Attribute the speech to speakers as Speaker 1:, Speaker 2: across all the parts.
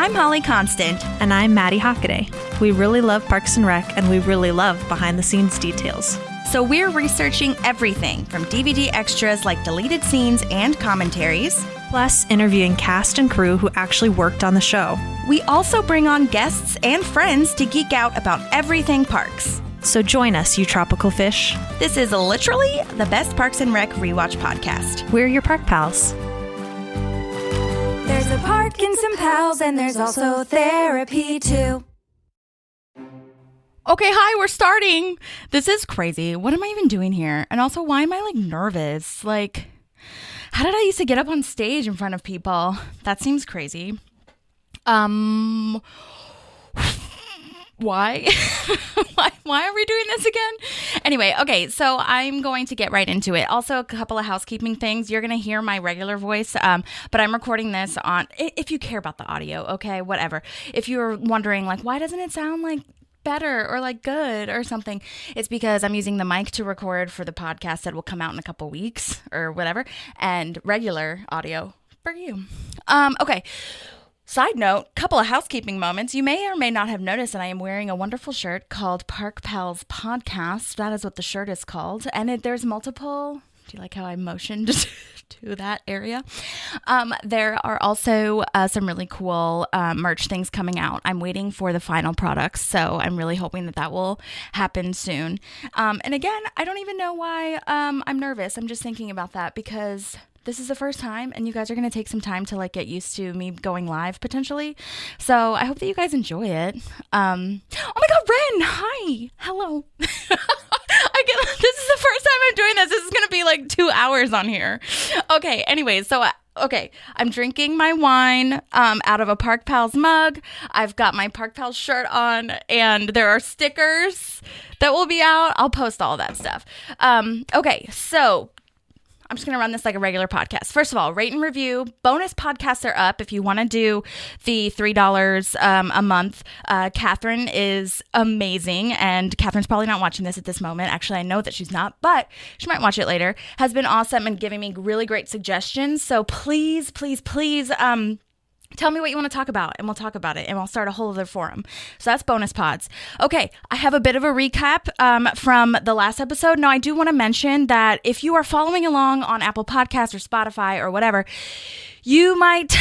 Speaker 1: I'm Holly Constant.
Speaker 2: And I'm Maddie Hockaday. We really love Parks and Rec, and we really love behind-the-scenes details.
Speaker 1: So we're researching everything from DVD extras like deleted scenes and commentaries,
Speaker 2: plus interviewing cast and crew who actually worked on the show.
Speaker 1: We also bring on guests and friends to geek out about everything parks.
Speaker 2: So join us, you tropical fish.
Speaker 1: This is literally the best Parks and Rec rewatch podcast.
Speaker 2: We're your park pals.
Speaker 3: There's a park and some pals, and there's also therapy too.
Speaker 1: Okay, hi, we're starting. This is crazy. What am I even doing here? And also, why am I nervous? How did I used to get up on stage in front of people? That seems crazy. Why? Why are we doing this again? Anyway, okay, so I'm going to get right into it. Also, a couple of housekeeping things. You're going to hear my regular voice, but I'm recording this on, if you care about the audio, okay, whatever. If you're wondering, why doesn't it sound better or good or something, it's because I'm using the mic to record for the podcast that will come out in a couple weeks or whatever, and regular audio for you. Okay. Side note, couple of housekeeping moments. You may or may not have noticed that I am wearing a wonderful shirt called Park Pals Podcast. That is what the shirt is called. And there's multiple... Do you like how I motioned to that area? There are also some really cool merch things coming out. I'm waiting for the final products, so I'm really hoping that will happen soon. And again, I don't even know why I'm nervous. I'm just thinking about that because... this is the first time, and you guys are going to take some time to get used to me going live potentially. So I hope that you guys enjoy it. Oh my God, Ren, hi, hello. This is the first time I'm doing this. This is going to be 2 hours on here. Okay, anyways, so I'm drinking my wine out of a Park Pals mug. I've got my Park Pals shirt on, and there are stickers that will be out. I'll post all that stuff. Okay, so I'm just going to run this like a regular podcast. First of all, rate and review. Bonus podcasts are up if you want to do the $3 a month. Catherine is amazing, and Catherine's probably not watching this at this moment. Actually, I know that she's not, but she might watch it later. Has been awesome and giving me really great suggestions. So please, please, please, tell me what you want to talk about, and we'll talk about it, and I'll start a whole other forum. So that's bonus pods. Okay, I have a bit of a recap from the last episode. Now, I do want to mention that if you are following along on Apple Podcasts or Spotify or whatever, you might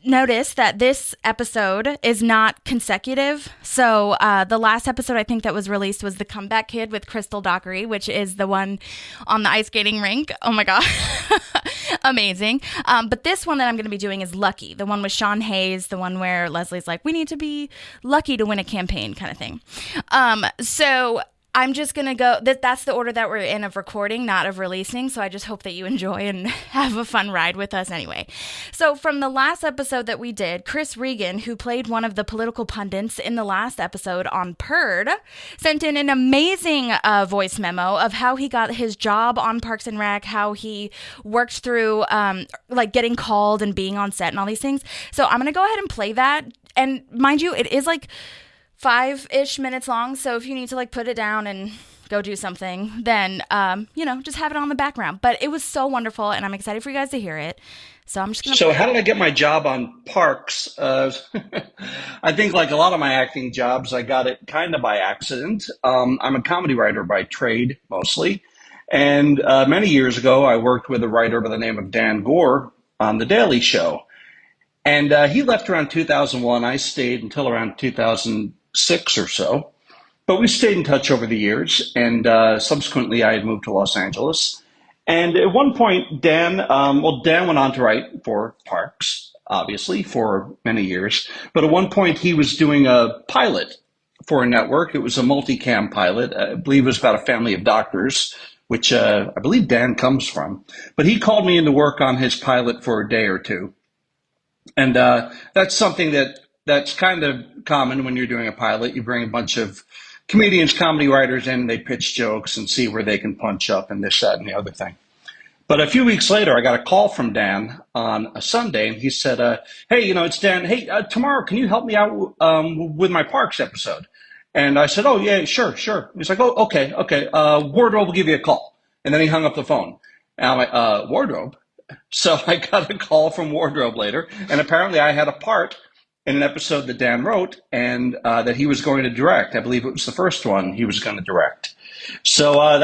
Speaker 1: notice that this episode is not consecutive. So the last episode I think that was released was The Comeback Kid with Crystal Dockery, which is the one on the ice skating rink. Oh my God. Amazing. But this one that I'm going to be doing is Lucky, the one with Sean Hayes, the one where Leslie's like, we need to be lucky to win a campaign kind of thing. So I'm just going to go, that's the order that we're in of recording, not of releasing. So I just hope that you enjoy and have a fun ride with us anyway. So from the last episode that we did, Chris Regan, who played one of the political pundits in the last episode on Purd, sent in an amazing voice memo of how he got his job on Parks and Rec, how he worked through getting called and being on set and all these things. So I'm going to go ahead and play that. And mind you, it is 5-ish minutes long, so if you need to put it down and go do something, then just have it on the background. But it was so wonderful, and I'm excited for you guys to hear it. So I'm just gonna.
Speaker 4: So how did I get my job on Parks? I think like a lot of my acting jobs, I got it kind of by accident. I'm a comedy writer by trade mostly, and many years ago I worked with a writer by the name of Dan Gore on The Daily Show. And he left around 2001. I stayed until around 2006 or so. But we stayed in touch over the years. And subsequently, I had moved to Los Angeles. And at one point, Dan went on to write for Parks, obviously, for many years. But at one point, he was doing a pilot for a network. It was a multicam pilot. I believe it was about a family of doctors, which I believe Dan comes from. But he called me in to work on his pilot for a day or two. And that's something that's kind of common when you're doing a pilot. You bring a bunch of comedians, comedy writers in, they pitch jokes and see where they can punch up and this, that, and the other thing. But a few weeks later, I got a call from Dan on a Sunday, and he said, hey, it's Dan. Hey, tomorrow, can you help me out with my Parks episode? And I said, oh, yeah, sure. He's like, oh, okay. Wardrobe will give you a call. And then he hung up the phone. And I'm like, Wardrobe? So I got a call from Wardrobe later, and apparently I had a part in an episode that Dan wrote and that he was going to direct. I believe it was the first one he was going to direct. So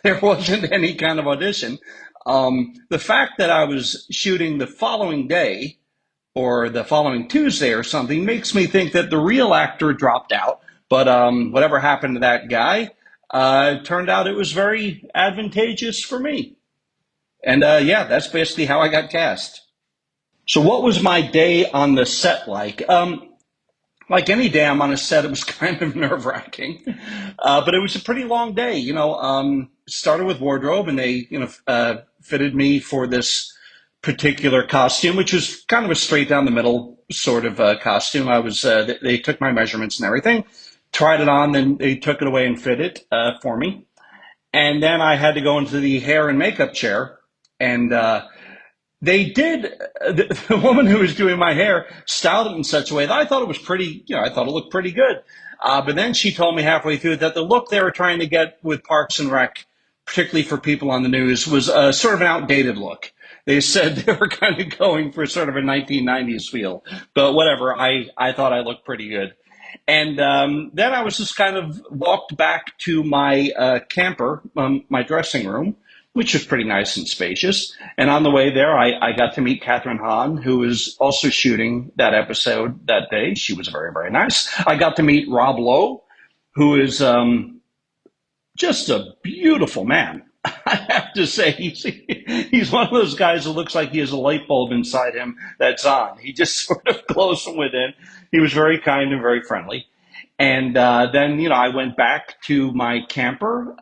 Speaker 4: there wasn't any kind of audition. The fact that I was shooting the following day or the following Tuesday or something makes me think that the real actor dropped out. But whatever happened to that guy, turned out it was very advantageous for me. And yeah, that's basically how I got cast. So what was my day on the set like? Like any day I'm on a set, it was kind of nerve-wracking, but it was a pretty long day. Started with wardrobe, and they, fitted me for this particular costume, which was kind of a straight down the middle sort of costume. They took my measurements and everything, tried it on, then they took it away and fit it for me, and then I had to go into the hair and makeup chair, and the woman who was doing my hair styled it in such a way that I thought it was pretty, I thought it looked pretty good. But then she told me halfway through that the look they were trying to get with Parks and Rec, particularly for people on the news, was sort of an outdated look. They said they were kind of going for sort of a 1990s feel. But whatever, I thought I looked pretty good. And then I was just kind of walked back to my camper, my dressing room, which was pretty nice and spacious. And on the way there, I got to meet Catherine Hahn, who was also shooting that episode that day. She was very, very nice. I got to meet Rob Lowe, who is just a beautiful man. I have to say, he's one of those guys who looks like he has a light bulb inside him that's on. He just sort of glows from within. He was very kind and very friendly. And then, I went back to my camper.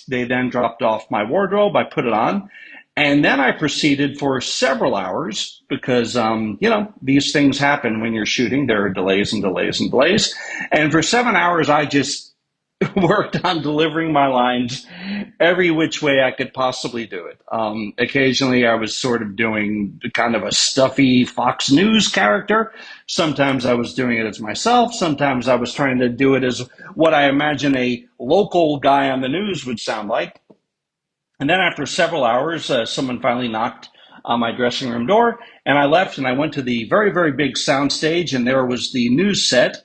Speaker 4: They then dropped off my wardrobe. I put it on. And then I proceeded for several hours because, these things happen when you're shooting. There are delays and delays and delays. And for 7 hours, I just worked on delivering my lines every which way I could possibly do it. Occasionally I was sort of doing kind of a stuffy Fox News character. Sometimes I was doing it as myself. Sometimes I was trying to do it as what I imagine a local guy on the news would sound like. And then after several hours, someone finally knocked on my dressing room door, and I left and I went to the very, very big sound stage, and there was the news set.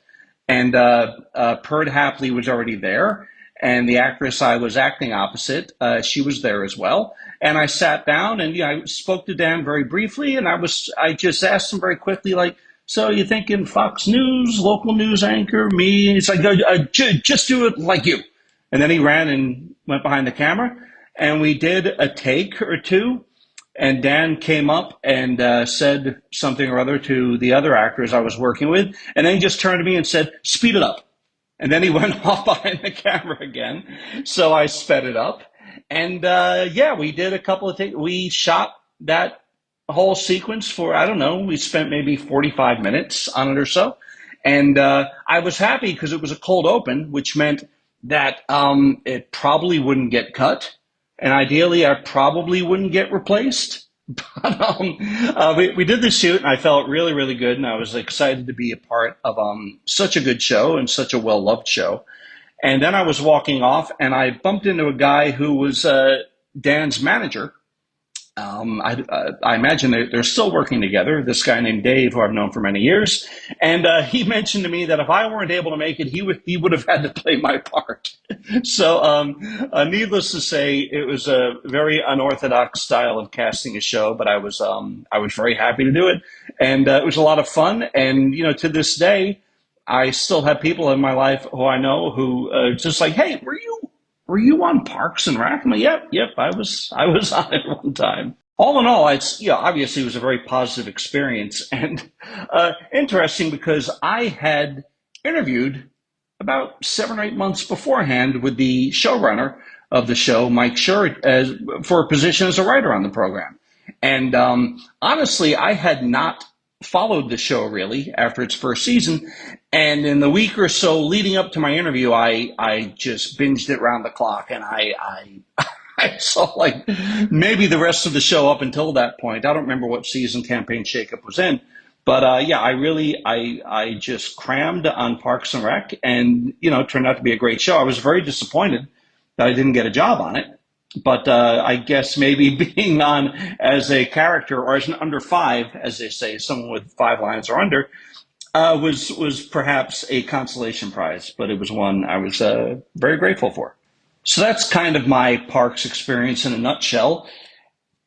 Speaker 4: And Perd Hapley was already there, and the actress I was acting opposite, she was there as well. And I sat down and I spoke to Dan very briefly, and I just asked him very quickly, like, so you thinking Fox News, local news anchor, me? He's like, just do it like you. And then he ran and went behind the camera, and we did a take or two. And Dan came up and said something or other to the other actors I was working with. And then he just turned to me and said, speed it up. And then he went off behind the camera again. So I sped it up. And we did a couple of things. We shot that whole sequence for, I don't know, we spent maybe 45 minutes on it or so. And I was happy because it was a cold open, which meant that it probably wouldn't get cut. And ideally, I probably wouldn't get replaced. But we did the shoot, and I felt really, really good. And I was excited to be a part of such a good show and such a well-loved show. And then I was walking off, and I bumped into a guy who was Dan's manager. I imagine they're still working together, this guy named Dave, who I've known for many years. And he mentioned to me that if I weren't able to make it, he would have had to play my part. So needless to say, it was a very unorthodox style of casting a show, but I was very happy to do it. And it was a lot of fun. And, to this day, I still have people in my life who I know who just like, hey, were you on Parks and Rec? I'm like, yep, I was on it one time. All in all, obviously it was a very positive experience and interesting because I had interviewed about 7 or 8 months beforehand with the showrunner of the show, Mike Schur, for a position as a writer on the program. And honestly, I had not followed the show really after its first season. And in the week or so leading up to my interview, I just binged it round the clock. And I saw like maybe the rest of the show up until that point. I don't remember what season Campaign Shakeup was in. But I just crammed on Parks and Rec, and it turned out to be a great show. I was very disappointed that I didn't get a job on it, but I guess maybe being on as a character or as an under 5, as they say, someone with 5 lines or under, was perhaps a consolation prize, but it was one I was very grateful for. So that's kind of my parks experience in a nutshell.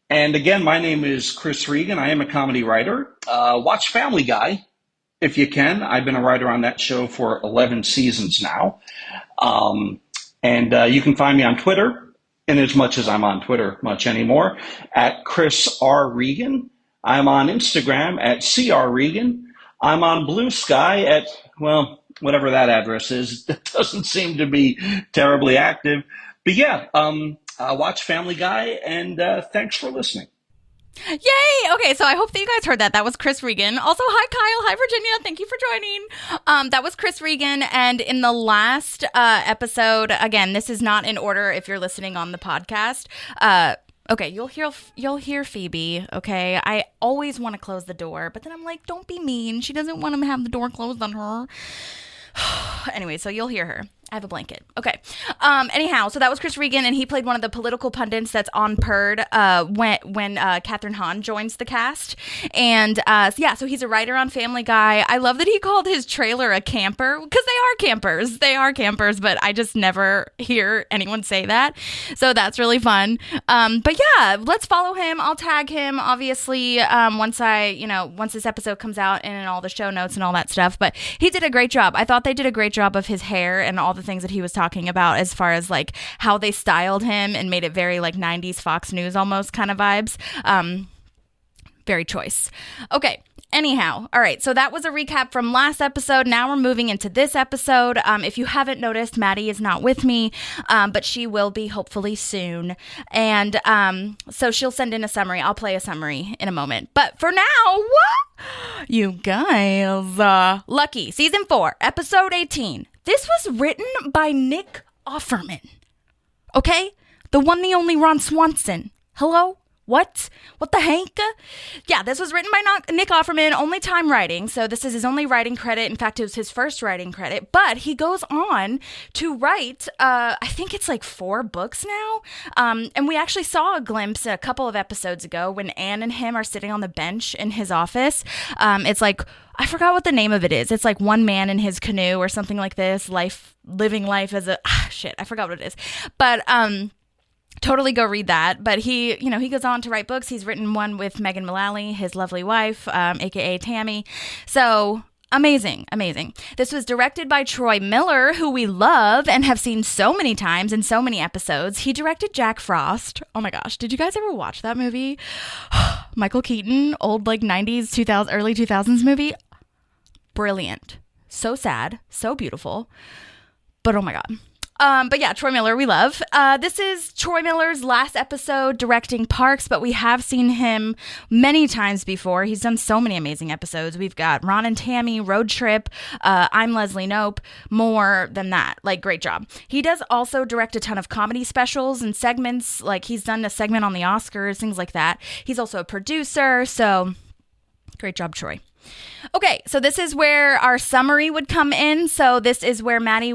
Speaker 4: And again, my name is Chris Regan. I am a comedy writer. Watch Family Guy if you can. I've been a writer on that show for 11 seasons now. And you can find me on Twitter, in as much as I'm on Twitter much anymore, at Chris R. Regan. I'm on Instagram at CR Regan. I'm on Blue Sky at, well, whatever that address is. That doesn't seem to be terribly active. But yeah, watch Family Guy, and thanks for listening.
Speaker 1: Yay! Okay, so I hope that you guys heard that. That was Chris Regan. Also, hi Kyle, hi Virginia. Thank you for joining. That was Chris Regan, and in the last episode, again, this is not in order if you're listening on the podcast. Okay, you'll hear Phoebe. Okay, I always want to close the door, but then I'm like, don't be mean. She doesn't want to have the door closed on her. Anyway, so you'll hear her. I have a blanket. Okay. Anyhow, so that was Chris Regan, and he played one of the political pundits that's on Purd when Catherine Hahn joins the cast. And so he's a writer on Family Guy. I love that he called his trailer a camper, because they are campers. They are campers, but I just never hear anyone say that. So that's really fun. But yeah, let's follow him. I'll tag him, obviously, once this episode comes out and in all the show notes and all that stuff. But he did a great job. I thought they did a great job of his hair and all the things that he was talking about as far as like how they styled him and made it very like 90s Fox News almost kind of vibes. Very choice. Okay. Anyhow, all right, so that was a recap from last episode. Now we're moving into this episode. If you haven't noticed, Maddie is not with me, but she will be hopefully soon. And so she'll send in a summary. I'll play a summary in a moment. But for now, what? You guys, Lucky, Season 4, Episode 18. This was written by Nick Offerman. Okay? The one, the only Ron Swanson. Hello? What the heck? Yeah, this was written by Nick Offerman, only time writing. So this is his only writing credit. In fact, it was his first writing credit. But he goes on to write, I think it's like 4 books now. And we actually saw a glimpse a couple of episodes ago when Anne and him are sitting on the bench in his office. It's like, I forgot what the name of it is. It's like One Man in His Canoe or something like this. Living life as a, I forgot what it is. But, totally go read that. But he goes on to write books. He's written one with Megan Mullally, his lovely wife, aka Tammy. So amazing. This was directed by Troy Miller, who we love and have seen so many times in so many episodes. He directed Jack Frost. Oh my gosh, did you guys ever watch that movie? Michael Keaton, old like 90s, 2000, early 2000s movie. Brilliant. So sad, so beautiful. But oh my God. But yeah, Troy Miller, we love. This is Troy Miller's last episode directing Parks, but we have seen him many times before. He's done so many amazing episodes. We've got Ron and Tammy, Road Trip, I'm Leslie Knope, more than that. Like, great job. He does also direct a ton of comedy specials and segments. Like, he's done a segment on the Oscars, things like that. He's also a producer, so great job, Troy. Okay, so this is where our summary would come in. So this is where Maddie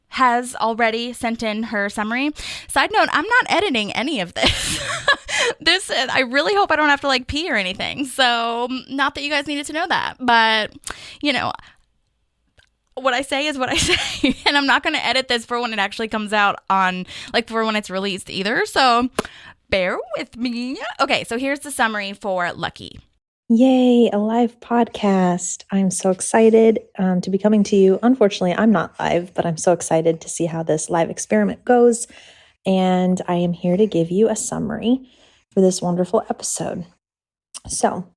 Speaker 1: has already sent in her summary. Side note, I'm not editing any of this. I really hope I don't have to like pee or anything. So not that you guys needed to know that, but what I say is what I say. And I'm not going to edit this for when it actually comes out on, like, for when it's released either. So bear with me. Okay, so here's the summary for Lucky.
Speaker 5: Yay, a live podcast. I'm so excited to be coming to you. Unfortunately, I'm not live, but I'm so excited to see how this live experiment goes. And I am here to give you a summary for this wonderful episode. So,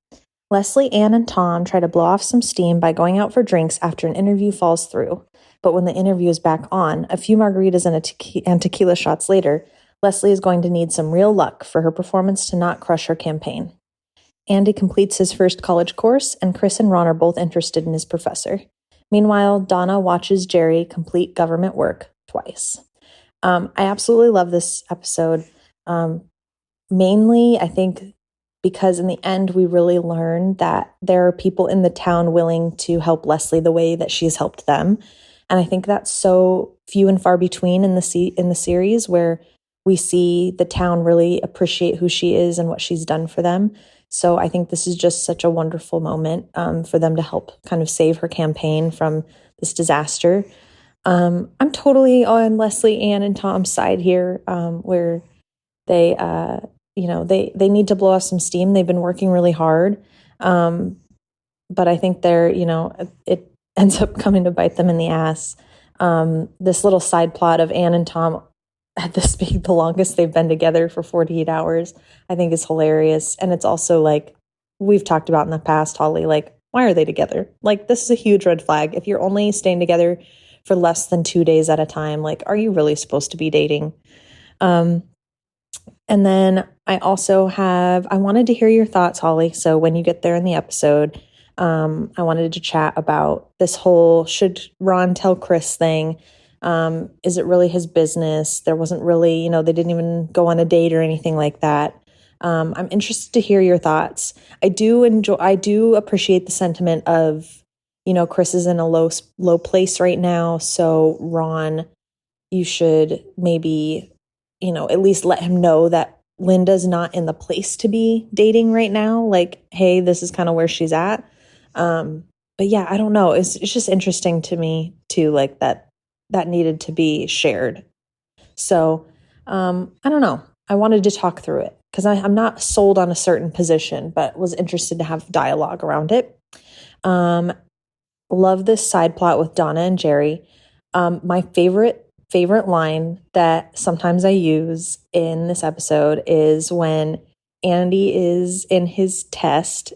Speaker 5: Leslie, Anne, and Tom try to blow off some steam by going out for drinks after an interview falls through. But when the interview is back on, a few margaritas and tequila shots later, Leslie is going to need some real luck for her performance to not crush her campaign. Andy completes his first college course, and Chris and Ron are both interested in his professor. Meanwhile, Donna watches Jerry complete government work twice. I absolutely love this episode. Mainly, I think, because in the end, we really learn that there are people in the town willing to help Leslie the way that she has helped them. And I think that's so few and far between in the series, where we see the town really appreciate who she is and what she's done for them. So I think this is just such a wonderful moment for them to help kind of save her campaign from this disaster. I'm totally on Leslie, Ann, and Tom's side here, where they, they need to blow off some steam. They've been working really hard. But I think it ends up coming to bite them in the ass. This little side plot of Ann and Tom at this being the longest they've been together for 48 hours, I think is hilarious. And it's also like, we've talked about in the past, Holly, like, why are they together? Like, this is a huge red flag. If you're only staying together for less than 2 days at a time, like, are you really supposed to be dating? And then I wanted to hear your thoughts, Holly. So when you get there in the episode, I wanted to chat about this whole should Ron tell Chris thing. Is it really his business? There wasn't really, they didn't even go on a date or anything like that. I'm interested to hear your thoughts. I do appreciate the sentiment of, Chris is in a low place right now. So Ron, you should maybe, at least let him know that Linda's not in the place to be dating right now. Like, hey, this is kind of where she's at. But yeah, I don't know. It's just interesting to me too, like that needed to be shared. So, I don't know. I wanted to talk through it because I'm not sold on a certain position, but was interested to have dialogue around it. Love this side plot with Donna and Jerry. My favorite line that sometimes I use in this episode is when Andy is in his test,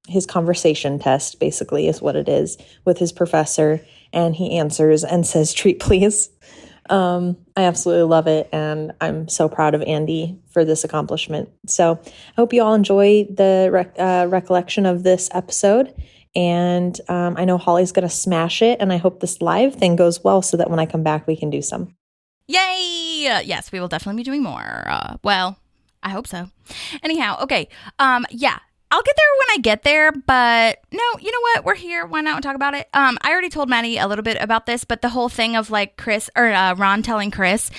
Speaker 5: his conversation test, basically is what it is, with his professor, and he answers and says, "Treat, please." I absolutely love it, and I'm so proud of Andy for this accomplishment. So I hope you all enjoy the recollection of this episode, and I know Holly's going to smash it, and I hope this live thing goes well so that when I come back, we can do some.
Speaker 1: Yay! Yes, we will definitely be doing more. Well, I hope so. Anyhow, okay. Yeah. I'll get there when I get there, but no, you know what? We're here. Why not talk about it? I already told Maddie a little bit about this, but the whole thing of like Ron telling Chris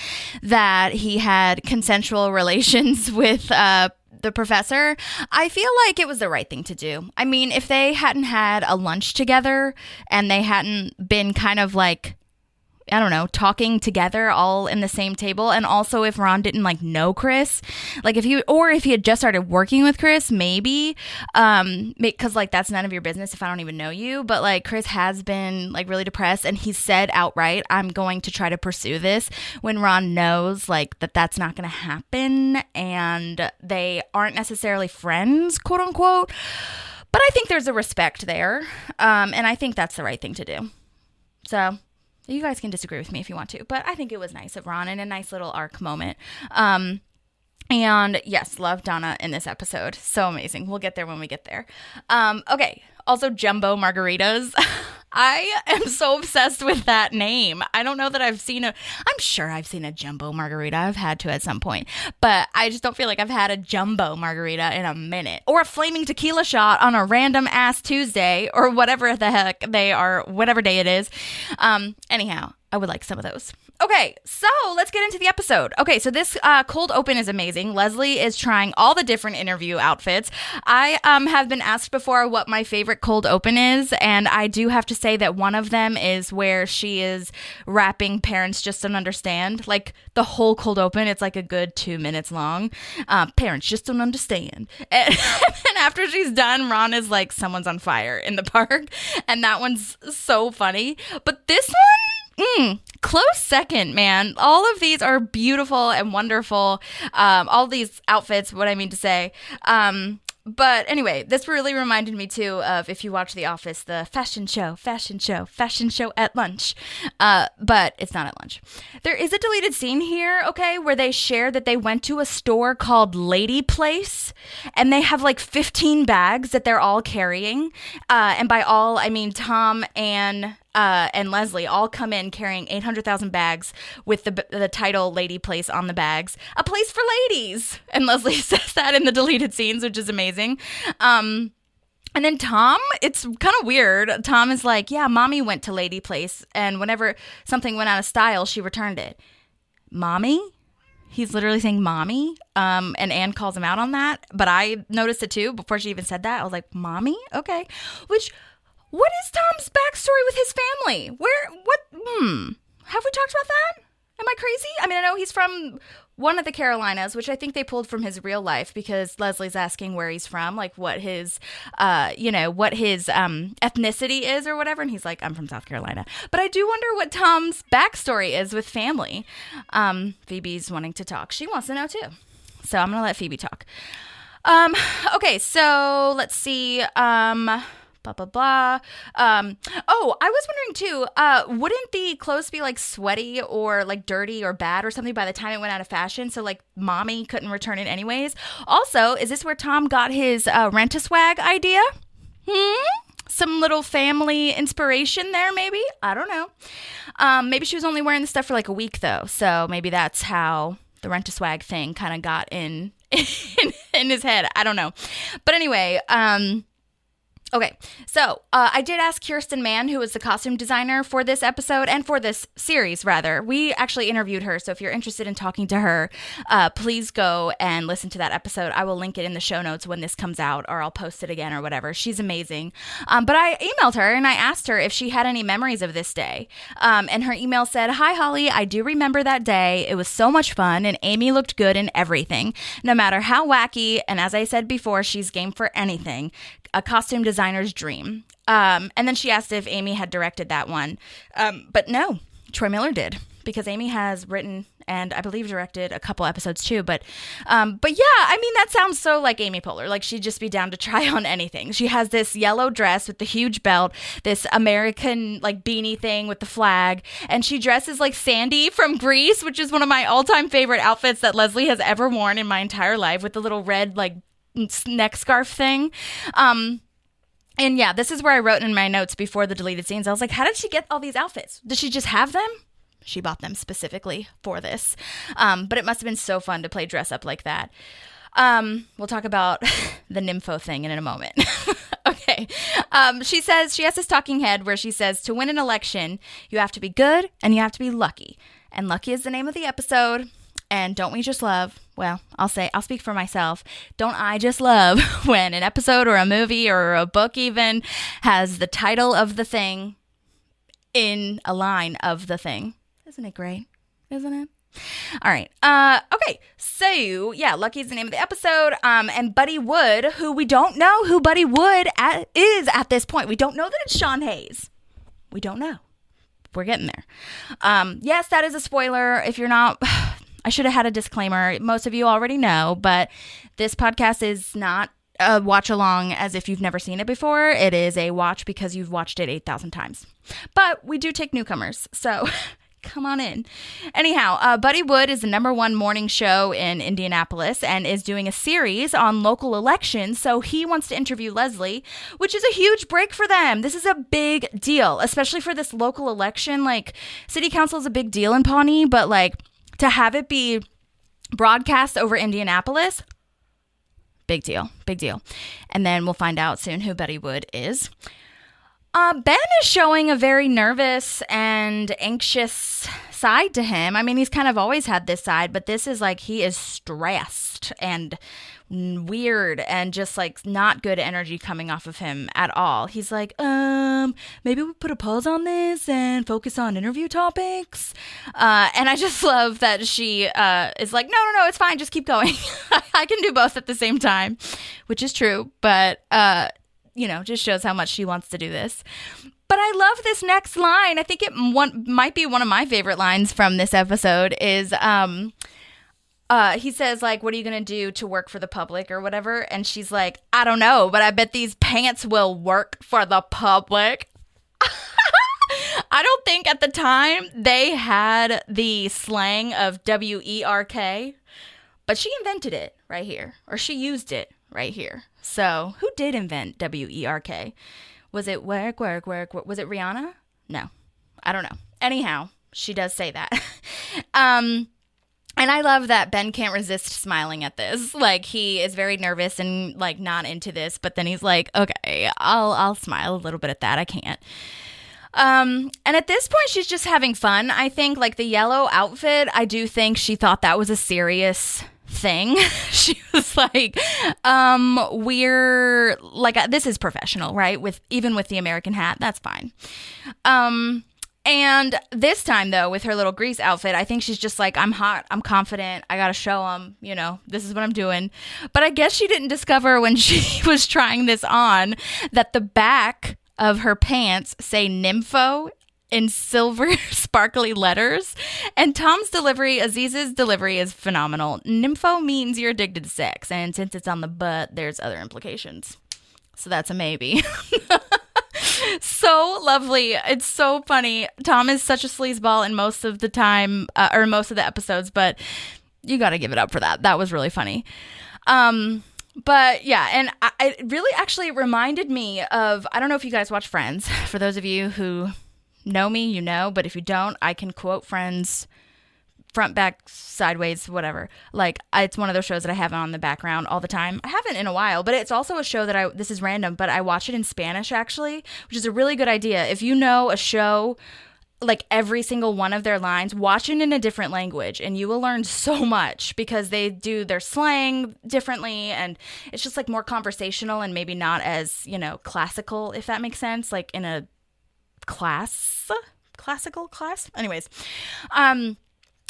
Speaker 1: that he had consensual relations with the professor, I feel like it was the right thing to do. I mean, if they hadn't had a lunch together and they hadn't been kind of like, I don't know, talking together all in the same table. And also if Ron didn't like know Chris, like if he had just started working with Chris, maybe, because like that's none of your business if I don't even know you. But like Chris has been like really depressed and he said outright, I'm going to try to pursue this, when Ron knows like that's not going to happen and they aren't necessarily friends, quote unquote. But I think there's a respect there. And I think that's the right thing to do. So you guys can disagree with me if you want to, but I think it was nice of Ron and a nice little arc moment. And yes, love Donna in this episode. So amazing. We'll get there when we get there. Okay. Also, jumbo margaritas. I am so obsessed with that name. I don't know that I'm sure I've seen a jumbo margarita. I've had to at some point, but I just don't feel like I've had a jumbo margarita in a minute, or a flaming tequila shot on a random ass Tuesday, or whatever the heck they are, whatever day it is. Anyhow, I would like some of those. Okay, so let's get into the episode. Okay, so this cold open is amazing. Leslie is trying all the different interview outfits. I have been asked before what my favorite cold open is, and I do have to say that one of them is where she is rapping Parents Just Don't Understand. Like, the whole cold open, it's like a good 2 minutes long. Parents just don't understand. And after she's done, Ron is like, someone's on fire in the park, and that one's so funny. But this one, close second, man. All of these are beautiful and wonderful. All these outfits, what I mean to say. But anyway, this really reminded me too of, if you watch The Office, the fashion show at lunch. But it's not at lunch. There is a deleted scene here, okay, where they share that they went to a store called Lady Place, and they have like 15 bags that they're all carrying. And by all, I mean Tom and Leslie all come in carrying 800,000 bags with the title Lady Place on the bags. A place for ladies. And Leslie says that in the deleted scenes, which is amazing. And then Tom, it's kind of weird. Tom is like, yeah, Mommy went to Lady Place, and whenever something went out of style, she returned it. Mommy? He's literally saying mommy. And Anne calls him out on that. But I noticed it too before she even said that. I was like, mommy? Okay. What is Tom's backstory with his family? Have we talked about that? Am I crazy? I mean, I know he's from one of the Carolinas, which I think they pulled from his real life because Leslie's asking where he's from, like what his ethnicity is or whatever. And he's like, I'm from South Carolina. But I do wonder what Tom's backstory is with family. Phoebe's wanting to talk. She wants to know too. So I'm going to let Phoebe talk. Okay, so let's see. Blah, blah, blah. I was wondering too, wouldn't the clothes be like sweaty or like dirty or bad or something by the time it went out of fashion? So like mommy couldn't return it anyways. Also, is this where Tom got his rent-a-swag idea? Some little family inspiration there, maybe? I don't know. Maybe she was only wearing the stuff for like a week though. So maybe that's how the rent-a-swag thing kind of got in his head. I don't know. But anyway, okay, so I did ask Kirsten Mann, who was the costume designer for this episode and for this series, rather. We actually interviewed her, so if you're interested in talking to her, please go and listen to that episode. I will link it in the show notes when this comes out, or I'll post it again or whatever. She's amazing. But I emailed her and I asked her if she had any memories of this day. And her email said, "Hi, Holly, I do remember that day. It was so much fun, and Amy looked good in everything. No matter how wacky, and as I said before, she's game for anything. A costume designer's dream." And then she asked if Amy had directed that one. But no, Troy Miller did, because Amy has written and I believe directed a couple episodes too. But yeah, I mean, that sounds so like Amy Poehler. Like she'd just be down to try on anything. She has this yellow dress with the huge belt, this American like beanie thing with the flag, and she dresses like Sandy from Grease, which is one of my all-time favorite outfits that Leslie has ever worn in my entire life, with the little red like neck scarf thing. And yeah, this is where I wrote in my notes before the deleted scenes. I was like, how did she get all these outfits? Did she just have them? She bought them specifically for this. But it must have been so fun to play dress up like that. We'll talk about the nympho thing in a moment. Okay. She says, she has this talking head where she says, to win an election, you have to be good and you have to be lucky. And lucky is the name of the episode. And don't we just love, well, I'll speak for myself. Don't I just love when an episode or a movie or a book even has the title of the thing in a line of the thing? Isn't it great? Isn't it? All right. Okay. So yeah, Lucky is the name of the episode. And Buddy Wood, who we don't know who Buddy Wood is at this point. We don't know that it's Sean Hayes. We don't know. We're getting there. Yes, that is a spoiler. If you're not... I should have had a disclaimer. Most of you already know, but this podcast is not a watch along as if you've never seen it before. It is a watch because you've watched it 8,000 times. But we do take newcomers, so come on in. Anyhow, Buddy Wood is the #1 morning show in Indianapolis and is doing a series on local elections, so he wants to interview Leslie, which is a huge break for them. This is a big deal, especially for this local election. Like, city council is a big deal in Pawnee, but like, to have it be broadcast over Indianapolis, big deal, big deal. And then we'll find out soon who Buddy Wood is. Ben is showing a very nervous and anxious side to him. I mean, he's kind of always had this side, but this is like he is stressed and weird and just like not good energy coming off of him at all. He's like, maybe we put a pause on this and focus on interview topics. And I just love that she is like, no, it's fine. Just keep going. I can do both at the same time, which is true. But, just shows how much she wants to do this. But I love this next line. I think it might be one of my favorite lines from this episode is, he says, like, what are you going to do to work for the public or whatever? And she's like, I don't know, but I bet these pants will work for the public. I don't think at the time they had the slang of WERK, but she invented it right here, or she used it right here. So who did invent WERK? Was it work? Was it Rihanna? No, I don't know. Anyhow, she does say that. And I love that Ben can't resist smiling at this. Like, he is very nervous and like not into this, but then he's like, okay, I'll smile a little bit at that. I can't. And at this point, she's just having fun. I think like the yellow outfit, I do think she thought that was a serious thing. She was like, we're like, this is professional, right? Even with the American hat, that's fine. And this time, though, with her little grease outfit, I think she's just like, I'm hot, I'm confident, I gotta show them, this is what I'm doing. But I guess she didn't discover when she was trying this on that the back of her pants say nympho in silver sparkly letters. And Tom's delivery, Aziz's delivery, is phenomenal. Nympho means you're addicted to sex, and since it's on the butt, there's other implications. So that's a maybe. So lovely. It's so funny. Tom is such a sleazeball in most of the time, or most of the episodes, but you got to give it up for that. That was really funny. But yeah, and it really actually reminded me of, I don't know if you guys watch Friends. For those of you who know me, you know, but if you don't, I can quote Friends front, back, sideways, whatever. Like, it's one of those shows that I have on the background all the time. I haven't in a while, but it's also a show that this is random, but I watch it in Spanish, actually, which is a really good idea. If you know a show, like every single one of their lines, watch it in a different language, and you will learn so much because they do their slang differently, and it's just like more conversational and maybe not as, classical, if that makes sense, like in a classical class. Anyways,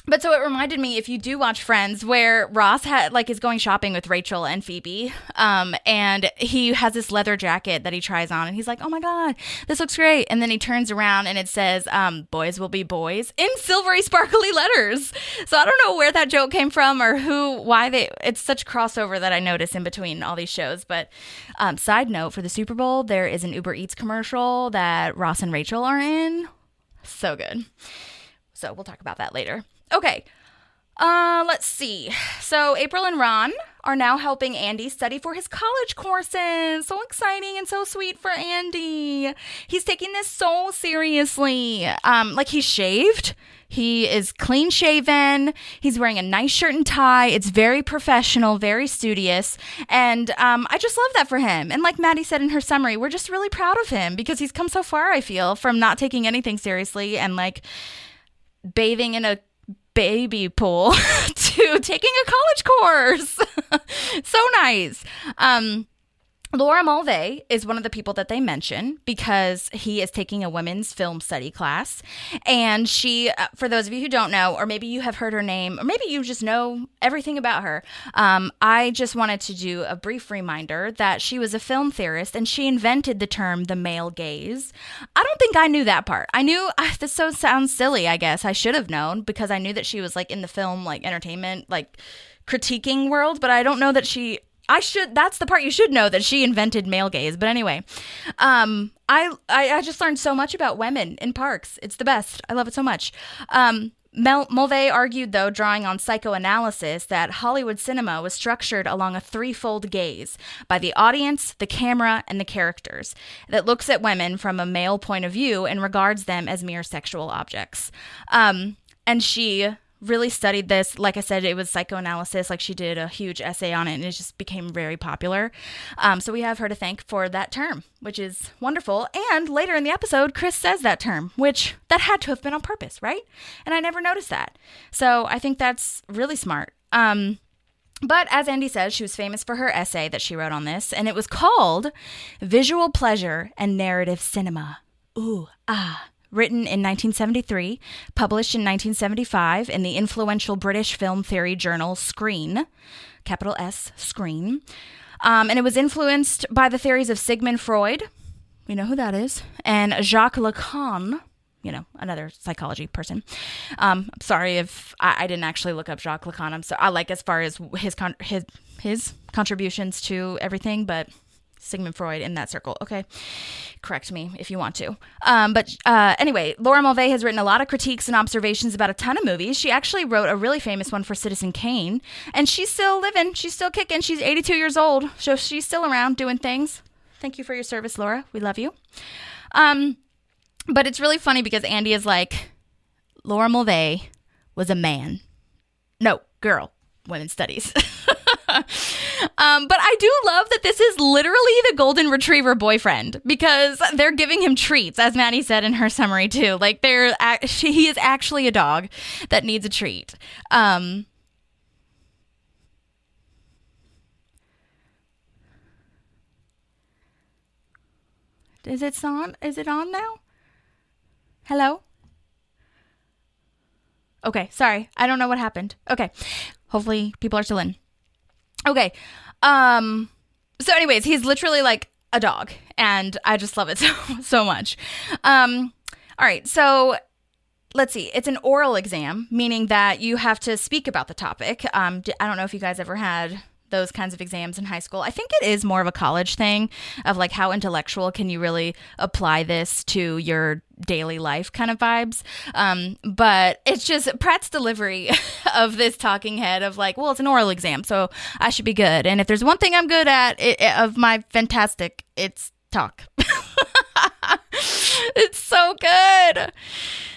Speaker 1: but so it reminded me, if you do watch Friends, where Ross is going shopping with Rachel and Phoebe, and he has this leather jacket that he tries on, and he's like, oh my God, this looks great. And then he turns around and it says, boys will be boys, in silvery sparkly letters. So I don't know where that joke came from or it's such crossover that I notice in between all these shows. But side note, for the Super Bowl, there is an Uber Eats commercial that Ross and Rachel are in. So good. So we'll talk about that later. Okay, let's see. So April and Ron are now helping Andy study for his college courses. So exciting and so sweet for Andy. He's taking this so seriously. He's shaved. He is clean shaven. He's wearing a nice shirt and tie. It's very professional, very studious. And I just love that for him. And like Maddie said in her summary, we're just really proud of him because he's come so far, I feel, from not taking anything seriously and bathing in a baby pool to taking a college course. So nice. Laura Mulvey is one of the people that they mention because he is taking a women's film study class. And she, for those of you who don't know, or maybe you have heard her name, or maybe you just know everything about her, I just wanted to do a brief reminder that she was a film theorist and she invented the term the male gaze. I don't think I knew that part. I knew, this so sounds silly, I guess. I should have known because I knew that she was in the film, entertainment, critiquing world, but I don't know that that's the part you should know, that she invented male gaze. But anyway, I just learned so much about women in parks. It's the best. I love it so much. Mulvey argued, though, drawing on psychoanalysis, that Hollywood cinema was structured along a threefold gaze by the audience, the camera, and the characters that looks at women from a male point of view and regards them as mere sexual objects. And she really studied this. Like I said, it was psychoanalysis. She did a huge essay on it, and it just became very popular. So we have her to thank for that term, which is wonderful. And later in the episode, Chris says that term, which that had to have been on purpose, right? And I never noticed that. So I think that's really smart. But as Andy says, she was famous for her essay that she wrote on this, and it was called Visual Pleasure and Narrative Cinema. Ooh, ah. Written in 1973, published in 1975 in the influential British film theory journal Screen, capital S, Screen. And it was influenced by the theories of Sigmund Freud, we know who that is, and Jacques Lacan, another psychology person. Sorry if I didn't actually look up Jacques Lacan. As far as his contributions to everything, but Sigmund Freud in that circle. Okay. Correct me if you want to. Anyway, Laura Mulvey has written a lot of critiques and observations about a ton of movies. She actually wrote a really famous one for Citizen Kane, and she's still living. She's still kicking. She's 82 years old, so she's still around doing things. Thank you for your service, Laura. We love you. But it's really funny because Andy is like, Laura Mulvey was a man. No, girl. Women's studies. But I do love that this is literally the golden retriever boyfriend, because they're giving him treats, as Maddie said in her summary too. Like he is actually a dog that needs a treat. Is it on? Is it on now? Hello? Okay, sorry. I don't know what happened. Okay. Hopefully people are still in. Okay. So anyways, he's literally like a dog, and I just love it so much. All right. So let's see. It's an oral exam, meaning that you have to speak about the topic. I don't know if you guys ever had those kinds of exams in high school. I think it is more of a college thing of like how intellectual can you really apply this to your daily life kind of vibes. But it's just Pratt's delivery of this talking head of like, well, it's an oral exam, so I should be good. And if there's one thing I'm good at of my fantastic, it's talk. It's so good.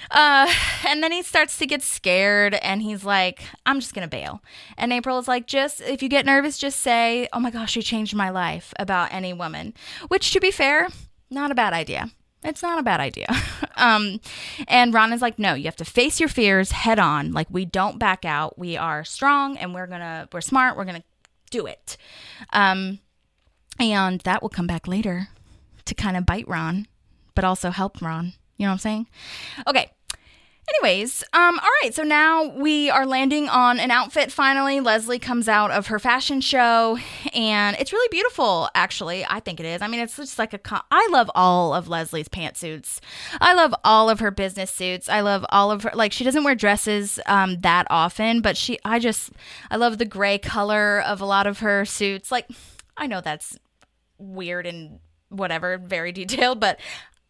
Speaker 1: And then he starts to get scared, and he's like, I'm just going to bail. And April is like, just, if you get nervous, just say, oh my gosh, you changed my life, about any woman, which, to be fair, not a bad idea. It's not a bad idea. And Ron is like, no, you have to face your fears head on. Like, we don't back out. We are strong, and we're smart. We're going to do it. And that will come back later to kind of bite Ron, but also help Ron. You know what I'm saying? Okay. Anyways, all right, so now we are landing on an outfit finally. Leslie comes out of her fashion show, and it's really beautiful, actually. I think it is. I mean, it's just like I love all of Leslie's pantsuits. I love all of her business suits. I love all of her, like, she doesn't wear dresses that often, but I love the gray color of a lot of her suits. Like, I know that's weird and whatever, very detailed, but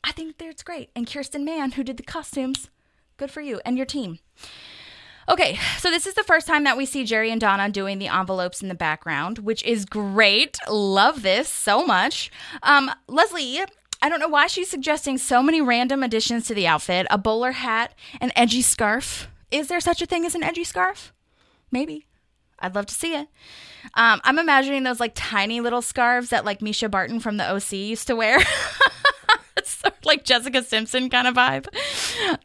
Speaker 1: I think it's great. And Kirsten Mann, who did the costumes, good for you and your team. Okay, so this is the first time that we see Jerry and Donna doing the envelopes in the background, which is great. Love this so much. Leslie, I don't know why she's suggesting so many random additions to the outfit. A bowler hat, an edgy scarf. Is there such a thing as an edgy scarf? Maybe. I'd love to see it. I'm imagining those like tiny little scarves that like Misha Barton from the OC used to wear. It's sort of like Jessica Simpson kind of vibe.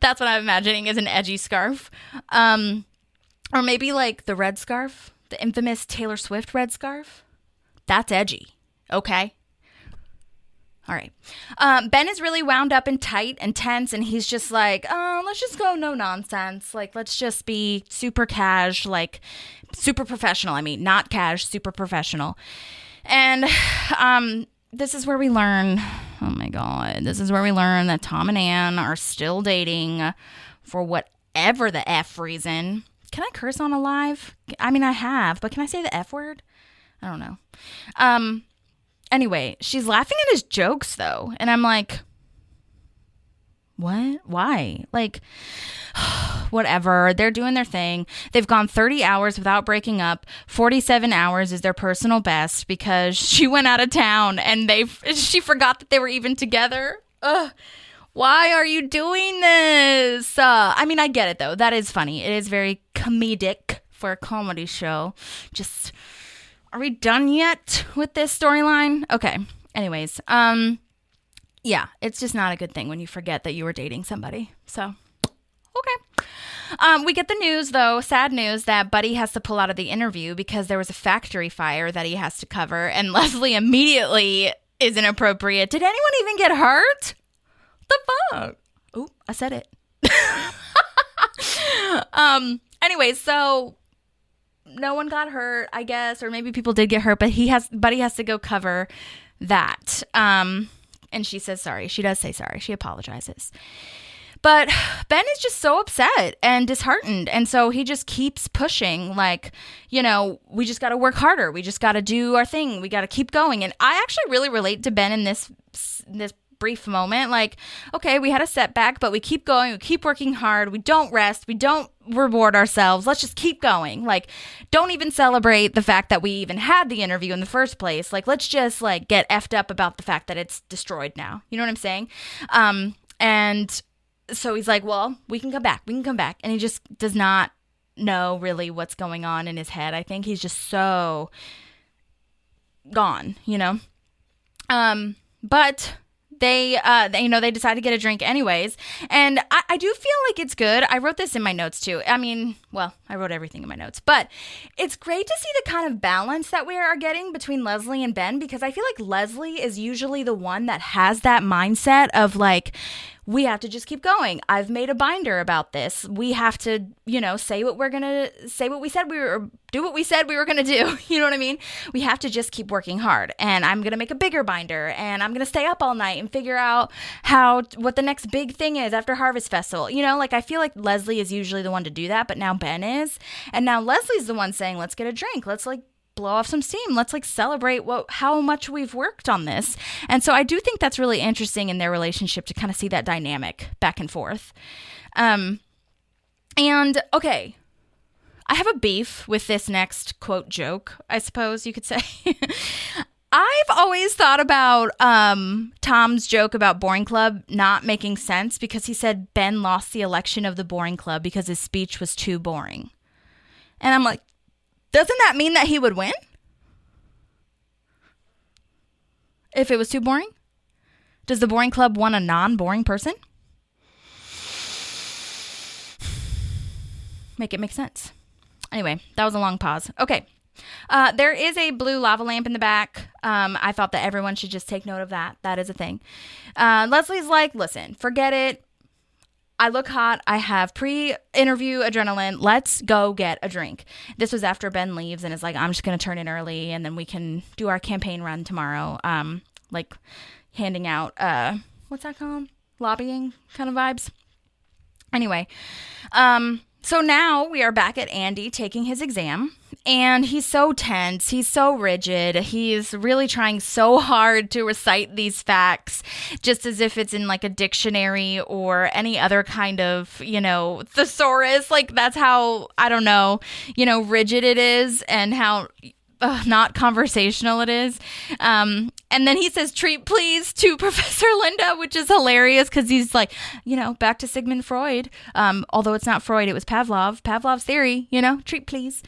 Speaker 1: That's what I'm imagining is an edgy scarf. Or maybe like the red scarf, the infamous Taylor Swift red scarf. That's edgy. Okay. All right. Ben is really wound up and tight and tense, and he's just like, let's just go no nonsense. Like, let's just be super cash, like super professional. I mean, not cash, super professional. And this is where we learn, oh my God, this is where we learn that Tom and Ann are still dating for whatever the F reason. Can I curse on a live? I mean, I have, but can I say the F word? I don't know. Anyway, she's laughing at his jokes, though. And I'm like, what? Why? Like, whatever. They're doing their thing. They've gone 30 hours without breaking up. 47 hours is their personal best because she went out of town and she forgot that they were even together. Ugh. Why are you doing this? I mean, I get it, though. That is funny. It is very comedic for a comedy show. Just... Are we done yet with this storyline? Okay. Anyways, yeah, it's just not a good thing when you forget that you were dating somebody. So, okay. We get the news, though, sad news, that Buddy has to pull out of the interview because there was a factory fire that he has to cover, and Leslie immediately is inappropriate. Did anyone even get hurt? What the fuck? Oh, I said it. Anyways, so... No one got hurt, I guess, or maybe people did get hurt, but Buddy has to go cover that. And she says sorry. She does say sorry. She apologizes. But Ben is just so upset and disheartened. And so he just keeps pushing, like, you know, we just got to work harder. We just got to do our thing. We got to keep going. And I actually really relate to Ben in this brief moment. Like, okay, we had a setback, but we keep going. We keep working hard. We don't rest. We don't reward ourselves. Let's just keep going. Like, don't even celebrate the fact that we even had the interview in the first place. Like, let's just like get effed up about the fact that it's destroyed now. You know what I'm saying? And so he's like, well, we can come back. We can come back. And he just does not know really what's going on in his head. I think he's just so gone, but they decide to get a drink anyways. And I do feel like it's good. I wrote this in my notes too. I mean, well, I wrote everything in my notes, but it's great to see the kind of balance that we are getting between Leslie and Ben, because I feel like Leslie is usually the one that has that mindset of like, we have to just keep going. I've made a binder about this. We have to, say what we said do what we said we were going to do. You know what I mean? We have to just keep working hard, and I'm going to make a bigger binder, and I'm going to stay up all night and figure out what the next big thing is after Harvest Festival. I feel like Leslie is usually the one to do that, but now Ben is. And now Leslie's the one saying, let's get a drink. Let's blow off some steam. Let's celebrate how much we've worked on this. And so I do think that's really interesting in their relationship to kind of see that dynamic back and forth. And okay, I have a beef with this next quote joke, I suppose you could say. I've always thought about Tom's joke about Boring Club not making sense because he said Ben lost the election of the Boring Club because his speech was too boring. And I'm like, doesn't that mean that he would win? If it was too boring? Does the Boring Club want a non-boring person? Make it make sense. Anyway, that was a long pause. Okay. There is a blue lava lamp in the back. I thought that everyone should just take note of that. That is a thing. Leslie's like, listen, forget it. I look hot. I have pre-interview adrenaline. Let's go get a drink. This was after Ben leaves and is like, I'm just going to turn in early and then we can do our campaign run tomorrow. Handing out, what's that called? Lobbying kind of vibes. Anyway, so now we are back at Andy taking his exam, and he's so tense. He's so rigid. He's really trying so hard to recite these facts, just as if it's in a dictionary or any other kind of, thesaurus. That's how, I don't know, rigid it is and how not conversational it is. And then he says, treat please to Professor Linda, which is hilarious because he's like, back to Sigmund Freud. Although it's not Freud, it was Pavlov's theory, treat please.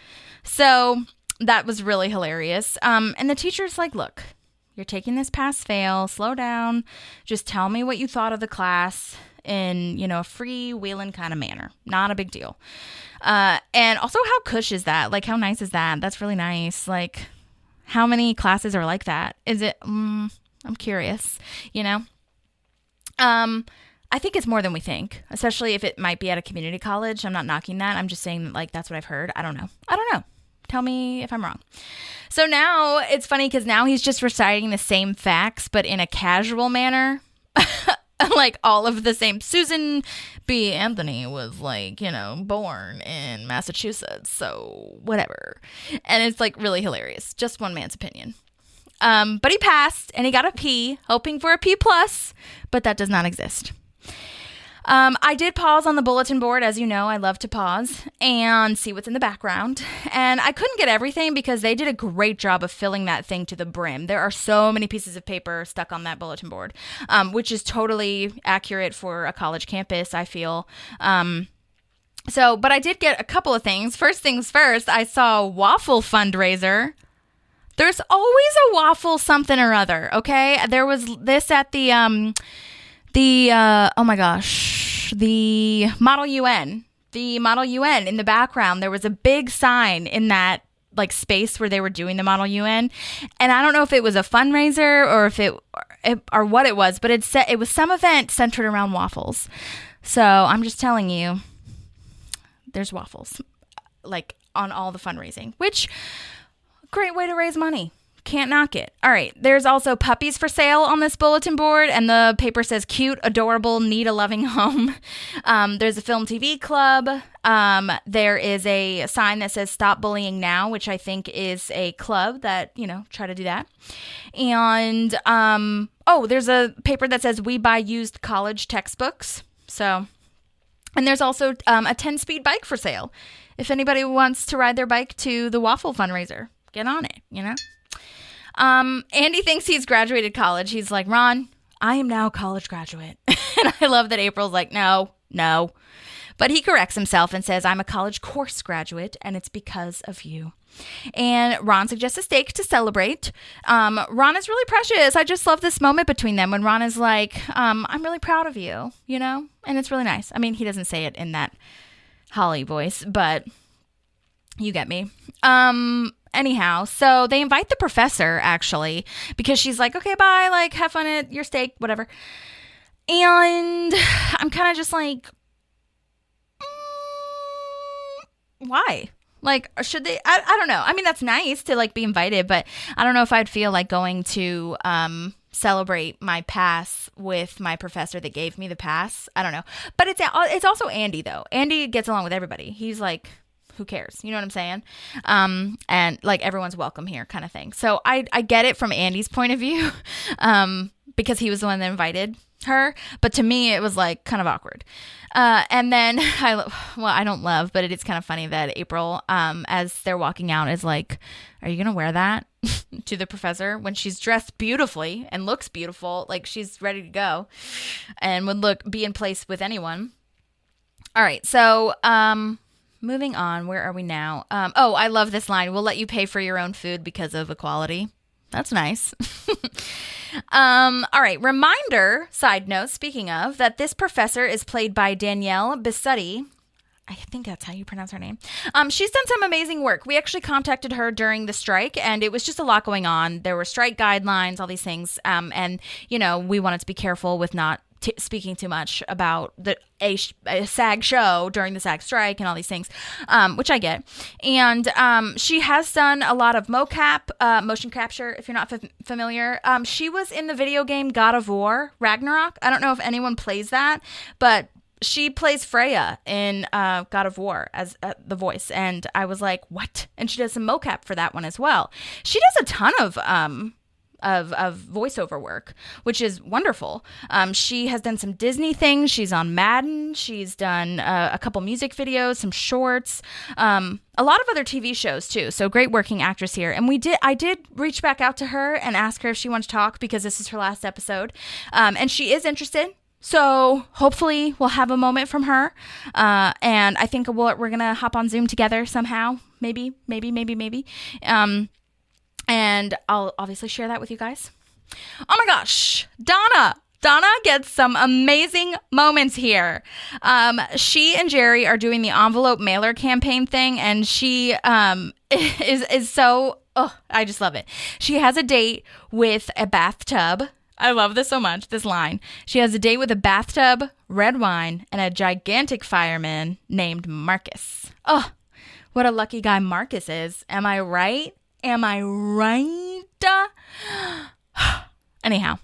Speaker 1: So that was really hilarious. And the teacher's like, look, you're taking this pass fail, slow down. Just tell me what you thought of the class in, a freewheeling kind of manner. Not a big deal. And also, how cush is that? How nice is that? That's really nice. How many classes are like that? Is it, I'm curious, I think it's more than we think, especially if it might be at a community college. I'm not knocking that. I'm just saying that, that's what I've heard. I don't know. Tell me if I'm wrong. So now it's funny because now he's just reciting the same facts, but in a casual manner. All of the same. Susan B. Anthony was born in Massachusetts, so whatever. And it's really hilarious. Just one man's opinion. But he passed and he got a P, hoping for a P+, but that does not exist. I did pause on the bulletin board. As you know, I love to pause and see what's in the background. And I couldn't get everything because they did a great job of filling that thing to the brim. There are so many pieces of paper stuck on that bulletin board, which is totally accurate for a college campus, I feel. But I did get a couple of things. First things first, I saw a waffle fundraiser. There's always a waffle something or other, okay? There was this at the Model UN. The Model UN in the background, there was a big sign in that space where they were doing the Model UN. And I don't know if it was a fundraiser or or what it was, but it said it was some event centered around waffles. So I'm just telling you, there's waffles on all the fundraising, which great way to raise money. Can't knock it. All right. There's also puppies for sale on this bulletin board, and the paper says cute, adorable, need a loving home. There's a film TV club. There is a sign that says stop bullying now, which I think is a club that, try to do that. And, there's a paper that says we buy used college textbooks. So, and there's also a 10-speed bike for sale. If anybody wants to ride their bike to the waffle fundraiser, get on it, Andy thinks he's graduated college. He's like, Ron, I am now a college graduate. And I love that April's like, no. But he corrects himself and says, I'm a college course graduate, and it's because of you. And Ron suggests a steak to celebrate. Ron is really precious. I just love this moment between them when Ron is like, I'm really proud of you, you know? And it's really nice. I mean, he doesn't say it in that Holly voice, but you get me. Anyhow, so they invite the professor, actually, because she's like, okay, bye, like, have fun at your steak, whatever. And I'm kind of just like, why? Like, should they? I don't know. I mean, that's nice to, like, be invited, but I don't know if I'd feel like going to celebrate my pass with my professor that gave me the pass. I don't know. But it's also Andy, though. Andy gets along with everybody. He's like, who cares? You know what I'm saying? And like everyone's welcome here kind of thing. So I get it from Andy's point of view, because he was the one that invited her. But to me, it was like kind of awkward. And then I don't love, but it is kind of funny that April, as they're walking out, is like, are you going to wear that to the professor when she's dressed beautifully and looks beautiful? Like she's ready to go and would be in place with anyone. All right. So, moving on, where are we now? I love this line. We'll let you pay for your own food because of equality. That's nice. All right. Reminder, side note, speaking of, that this professor is played by Danielle Bissotti. I think that's how you pronounce her name. She's done some amazing work. We actually contacted her during the strike, and it was just a lot going on. There were strike guidelines, all these things. And, you know, we wanted to be careful with not speaking too much about a SAG show during the SAG strike and all these things, which I get. And she has done a lot of mocap, motion capture, if you're not familiar. She was in the video game God of War, Ragnarok. I don't know if anyone plays that, but she plays Freya in God of War as the voice. And I was like, what? And she does some mocap for that one as well. She does a ton of voiceover work, which is wonderful. She has done some Disney things. She's on Madden. She's done a couple music videos, some shorts, a lot of other TV shows too. So great working actress here. And I did reach back out to her and ask her if she wanted to talk because this is her last episode. And she is interested. So hopefully we'll have a moment from her. And I think we're going to hop on Zoom together somehow. Maybe. And I'll obviously share that with you guys. Oh my gosh, Donna gets some amazing moments here. She and Jerry are doing the envelope mailer campaign thing, and she is so, I just love it. She has a date with a bathtub. I love this so much, this line. She has a date with a bathtub, red wine, and a gigantic fireman named Marcus. Oh, what a lucky guy Marcus is. Am I right? Anyhow,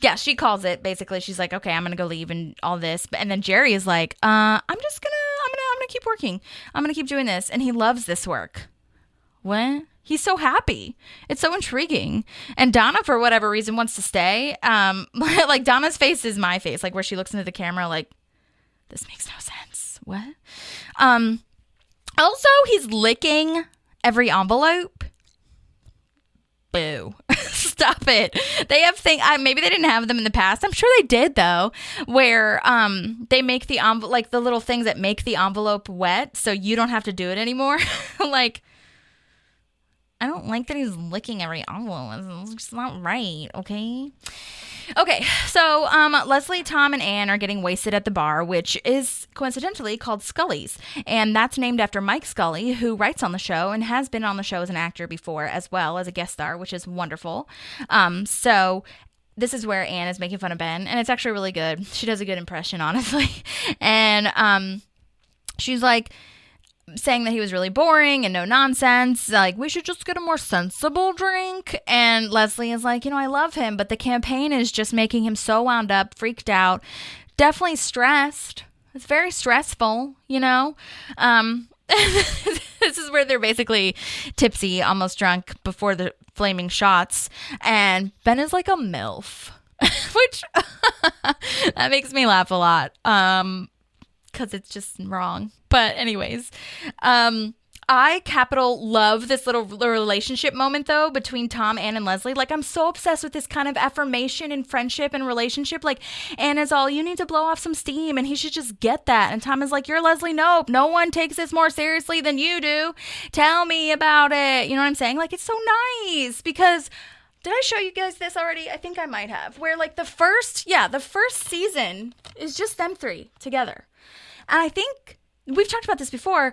Speaker 1: yeah, she calls it. Basically, she's like, okay, I'm gonna go leave and all this. And then Jerry is like, I'm gonna keep working. I'm gonna keep doing this. And he loves this work. What? He's so happy. It's so intriguing. And Donna, for whatever reason, wants to stay. Like Donna's face is my face, like where she looks into the camera, like, this makes no sense. What? Also, he's licking every envelope. Boo. Stop it. They have maybe they didn't have them in the past. I'm sure they did though, where they make the envelope, like the little things that make the envelope wet so you don't have to do it anymore. Like, I don't like that he's licking every envelope. It's just not right, okay? Okay, so Leslie, Tom, and Ann are getting wasted at the bar, which is coincidentally called Scully's. And that's named after Mike Scully, who writes on the show and has been on the show as an actor before, as well as a guest star, which is wonderful. So this is where Ann is making fun of Ben, and it's actually really good. She does a good impression, honestly. And she's like, saying that he was really boring and no nonsense, like, we should just get a more sensible drink. And Leslie is like, I love him, but the campaign is just making him so wound up, freaked out, definitely stressed. It's very stressful, This is where they're basically tipsy, almost drunk before the flaming shots, and Ben is like a MILF, which that makes me laugh a lot. Because it's just wrong. But anyways, I capital love this little relationship moment though between Tom, Ann, and Leslie. Like, I'm so obsessed with this kind of affirmation and friendship and relationship. Like, Anna's all, you need to blow off some steam, and he should just get that. And Tom is like, you're Leslie. Nope, no one takes this more seriously than you do. Tell me about it. You know what I'm saying? Like, it's so nice because. Did I show you guys this already? I think I might have. Where like the first season is just them three together. And I think we've talked about this before.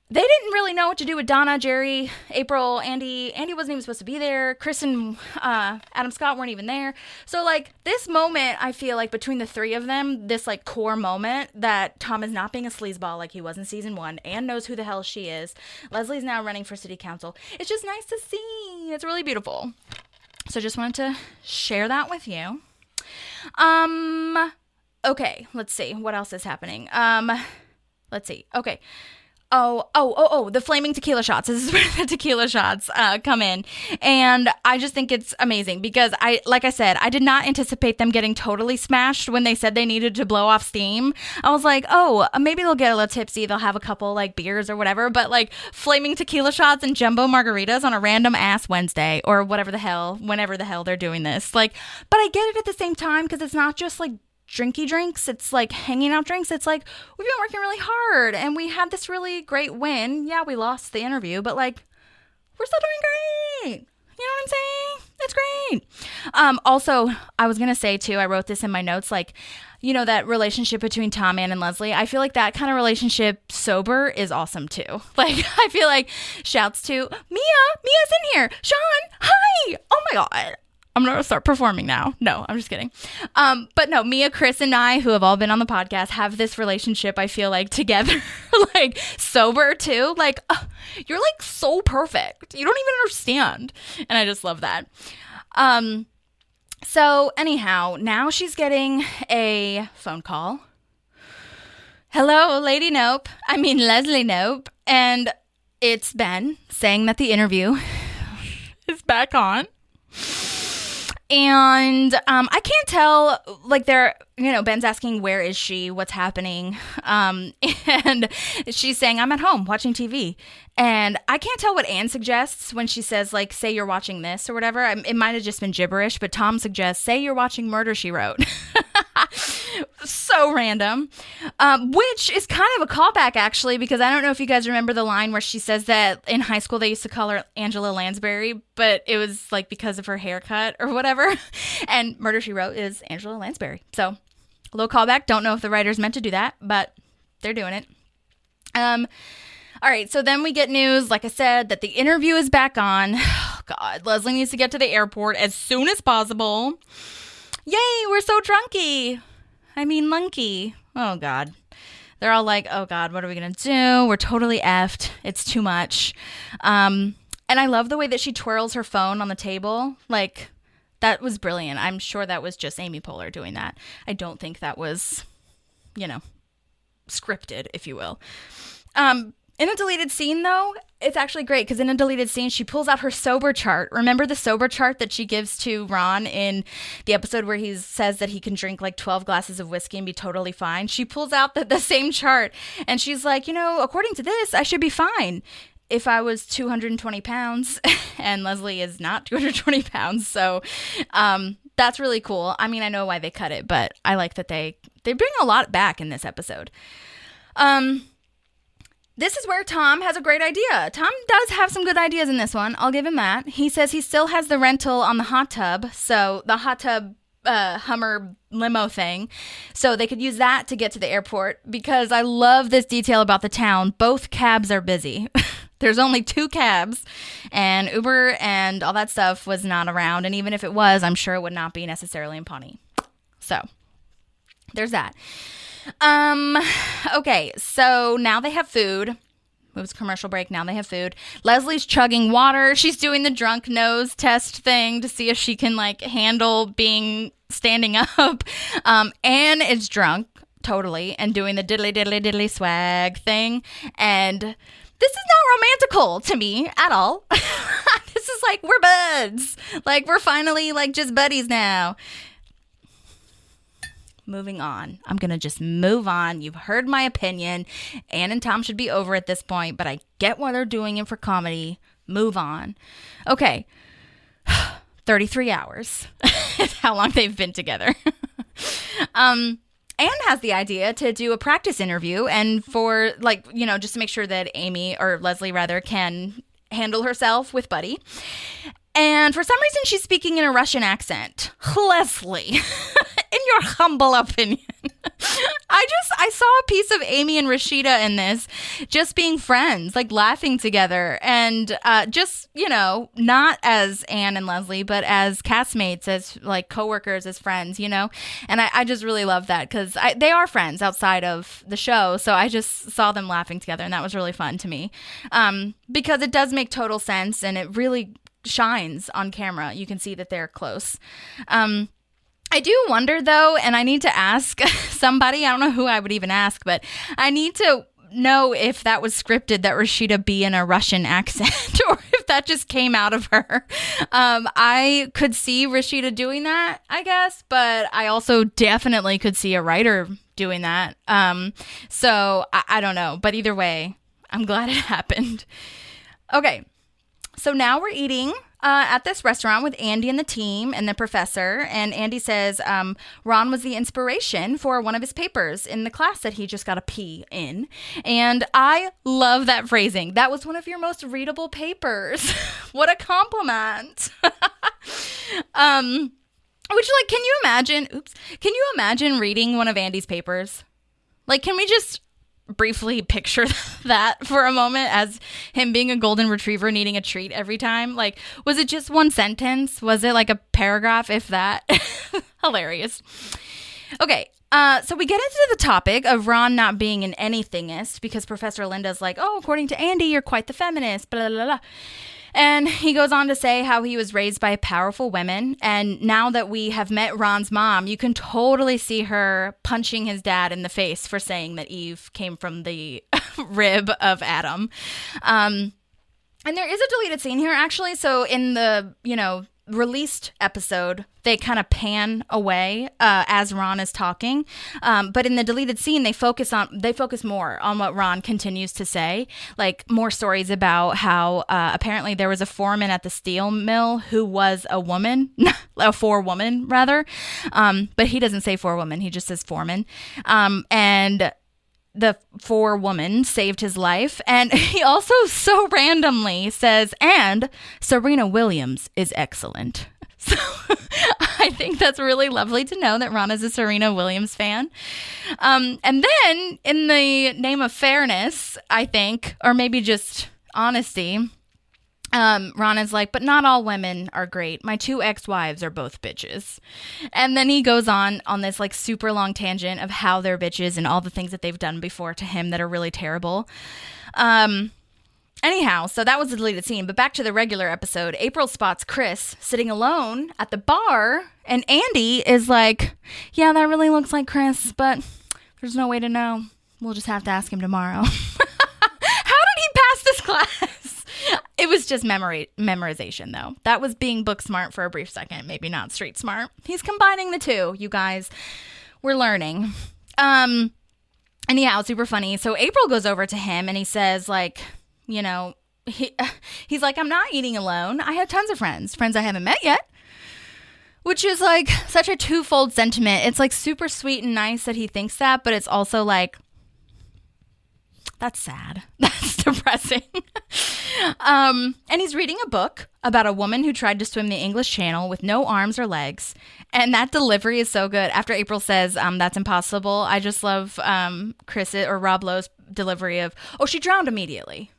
Speaker 1: They didn't really know what to do with Donna, Jerry, April, Andy. Andy wasn't even supposed to be there. Chris and Adam Scott weren't even there. So, like, this moment, I feel like, between the three of them, this, like, core moment that Tom is not being a sleazeball like he was in season 1. Anne knows who the hell she is. Leslie's now running for city council. It's just nice to see. It's really beautiful. So, just wanted to share that with you. Okay, let's see. What else is happening? Let's see. Okay. Oh, the flaming tequila shots. This is where the tequila shots come in. And I just think it's amazing because like I said, I did not anticipate them getting totally smashed when they said they needed to blow off steam. I was like, oh, maybe they'll get a little tipsy. They'll have a couple like beers or whatever. But like flaming tequila shots and jumbo margaritas on a random ass Wednesday or whenever the hell they're doing this. Like, but I get it at the same time because it's not just like drinky drinks, it's like hanging out drinks. It's like we've been working really hard and we had this really great win. Yeah, we lost the interview, but like we're still doing great. You know what I'm saying? It's great. Also, I was gonna say too, I wrote this in my notes, like, you know, that relationship between Tom, Ann, and Leslie. I feel like that kind of relationship sober is awesome too. Like, I feel like shouts to Mia's in here. Sean, hi. Oh my God. I'm going to start performing now. No, I'm just kidding. But no, Mia, Chris, and I, who have all been on the podcast, have this relationship, I feel like, together, like, sober, too. Like, you're, like, so perfect. You don't even understand. And I just love that. So, anyhow, now she's getting a phone call. Hello, Lady Nope. I mean, Leslie Nope. And it's Ben saying that the interview is back on. And I can't tell, like, Ben's asking, where is she? What's happening? And she's saying, I'm at home watching TV. And I can't tell what Anne suggests when she says, like, say you're watching this or whatever. It might have just been gibberish, but Tom suggests, say you're watching Murder, She Wrote. So random. Which is kind of a callback, actually, because I don't know if you guys remember the line where she says that in high school they used to call her Angela Lansbury, but it was like because of her haircut or whatever. And Murder, She Wrote is Angela Lansbury. So a little callback. Don't know if the writers meant to do that, but they're doing it. All right, so then we get news, like I said, that the interview is back on. Oh, God, Leslie needs to get to the airport as soon as possible. Yay, we're so drunky. I mean, lunky. Oh, God. They're all like, oh, God, what are we going to do? We're totally effed. It's too much. And I love the way that she twirls her phone on the table. Like, that was brilliant. I'm sure that was just Amy Poehler doing that. I don't think that was, scripted, if you will. In a deleted scene, though, it's actually great because in a deleted scene, she pulls out her sober chart. Remember the sober chart that she gives to Ron in the episode where he says that he can drink like 12 glasses of whiskey and be totally fine? She pulls out the same chart and she's like, according to this, I should be fine if I was 220 pounds. And Leslie is not 220 pounds. So that's really cool. I mean, I know why they cut it, but I like that they bring a lot back in this episode. This is where Tom has a great idea. Tom does have some good ideas in this one. I'll give him that. He says he still has the rental on the hot tub. So the hot tub Hummer limo thing. So they could use that to get to the airport because I love this detail about the town. Both cabs are busy. There's only 2 cabs and Uber and all that stuff was not around. And even if it was, I'm sure it would not be necessarily in Pawnee. So there's that. Okay, so now they have food. It was a commercial break. Now they have food. Leslie's chugging water. She's doing the drunk nose test thing to see if she can like handle standing up. Anne is drunk totally and doing the diddly diddly diddly swag thing. And this is not romantical to me at all. This is like, we're buds. Like, we're finally like just buddies now. Moving on. I'm going to just move on. You've heard my opinion. Anne and Tom should be over at this point, but I get what they're doing in for comedy, move on. Okay. 33 hours is how long they've been together. Anne has the idea to do a practice interview and for just to make sure that Amy, or Leslie rather, can handle herself with Buddy. And for some reason, she's speaking in a Russian accent. Leslie, in your humble opinion. I saw a piece of Amy and Rashida in this, just being friends, like laughing together. And not as Anne and Leslie, but as castmates, as like coworkers, as friends, And I just really love that because they are friends outside of the show. So I just saw them laughing together, and that was really fun to me because it does make total sense, and it really shines on camera. You can see that they're close. I do wonder though, and I need to ask somebody, I don't know who I would even ask, but I need to know if that was scripted, that Rashida be in a Russian accent, or if that just came out of her. I could see Rashida doing that, I guess, but I also definitely could see a writer doing that. So I don't know, but either way, I'm glad it happened. Okay. So now we're eating at this restaurant with Andy and the team and the professor. And Andy says Ron was the inspiration for one of his papers in the class that he just got a P in. And I love that phrasing. That was one of your most readable papers. What a compliment. Can you imagine? Can you imagine reading one of Andy's papers? Can we just briefly picture that for a moment as him being a golden retriever needing a treat every time? Was it just one sentence? Was it like a paragraph, if that? Hilarious. Okay, so we get into the topic of Ron not being an anythingist because Professor Linda's like, oh, according to Andy, you're quite the feminist, blah, blah, blah. And he goes on to say how he was raised by powerful women. And now that we have met Ron's mom, you can totally see her punching his dad in the face for saying that Eve came from the rib of Adam. And there is a deleted scene here, actually. So in the, released episode, they kind of pan away as Ron is talking. But in the deleted scene, they focus more on what Ron continues to say, more stories about how apparently there was a foreman at the steel mill who was a woman, a forewoman rather. But he doesn't say forewoman, he just says foreman. And the forewoman saved his life. And he also so randomly says, and Serena Williams is excellent. So I think that's really lovely to know that Ron is a Serena Williams fan. And then in the name of fairness, I think, or maybe just honesty, Ron is like, but not all women are great. My 2 ex-wives are both bitches. And then he goes on this super long tangent of how they're bitches and all the things that they've done before to him that are really terrible. Anyhow, so that was the deleted scene. But back to the regular episode, April spots Chris sitting alone at the bar. And Andy is like, yeah, that really looks like Chris, but there's no way to know. We'll just have to ask him tomorrow. How did he pass this class? It was just memorization, though. That was being book smart for a brief second, maybe not street smart. He's combining the two, you guys. We're learning. Anyhow, super funny. So April goes over to him and he says, he's like, I'm not eating alone. I have tons of friends I haven't met yet. Which is such a twofold sentiment. It's super sweet and nice that he thinks that, but it's also that's sad. That's depressing. And he's reading a book about a woman who tried to swim the English Channel with no arms or legs. And that delivery is so good. After April says, that's impossible, I just love Chris or Rob Lowe's delivery of, oh, she drowned immediately.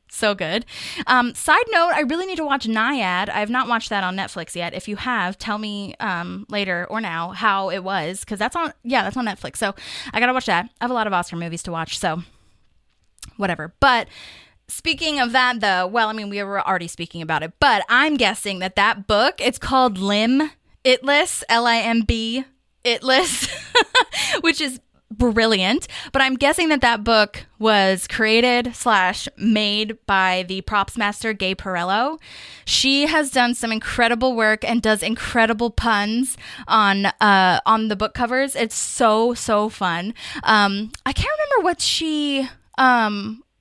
Speaker 1: So good. Side note, I really need to watch Naiad. I have not watched that on Netflix yet. If you have, tell me later or now how it was, because that's on Netflix. So I got to watch that. I have a lot of Oscar movies to watch, so whatever. But speaking of that, though, we were already speaking about it, but I'm guessing that book, it's called Limitless, Limb, Itless, which is brilliant. But I'm guessing that book was created / made by the props master, Gay Perello. She has done some incredible work and does incredible puns on the book covers. It's so fun. I can't remember what she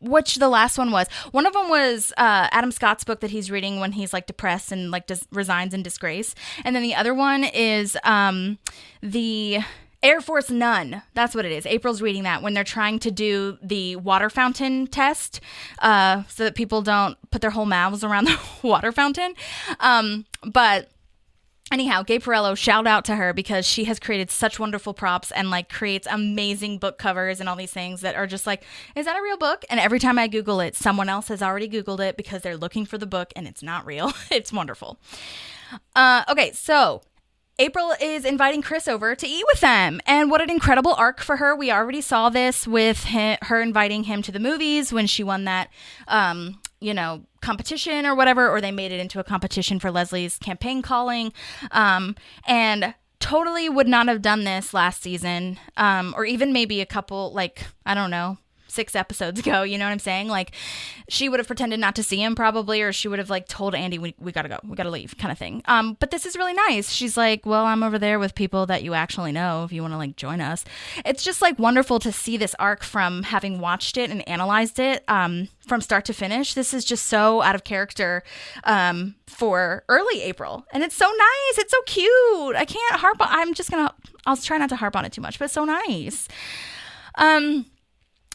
Speaker 1: which the last one was. One of them was Adam Scott's book that he's reading when he's like depressed and like resigns in disgrace. And then the other one is the Air Force Nun. That's what it is. April's reading that when they're trying to do the water fountain test so that people don't put their whole mouths around the water fountain. But anyhow, Gabe Perello, shout out to her because she has created such wonderful props and like creates amazing book covers and all these things that are just like, is that a real book? And every time I Google it, someone else has already Googled it because they're looking for the book and it's not real. It's wonderful. Okay, so April is inviting Chris over to eat with them. And what an incredible arc for her. We already saw this with her inviting him to the movies when she won that, competition or whatever, or they made it into a competition for Leslie's campaign calling. And totally would not have done this last season, or even maybe a couple, 6 episodes ago, you know what I'm saying? Like, she would have pretended not to see him probably, or she would have like told Andy, we gotta go, we gotta leave, kind of thing. But this is really nice. She's like, well, I'm over there with people that you actually know if you want to like join us. It's just like wonderful to see this arc from having watched it and analyzed it from start to finish. This is just so out of character for early April, and it's so nice. It's so cute. I can't harp on. I'll try not to harp on it too much, but it's so nice.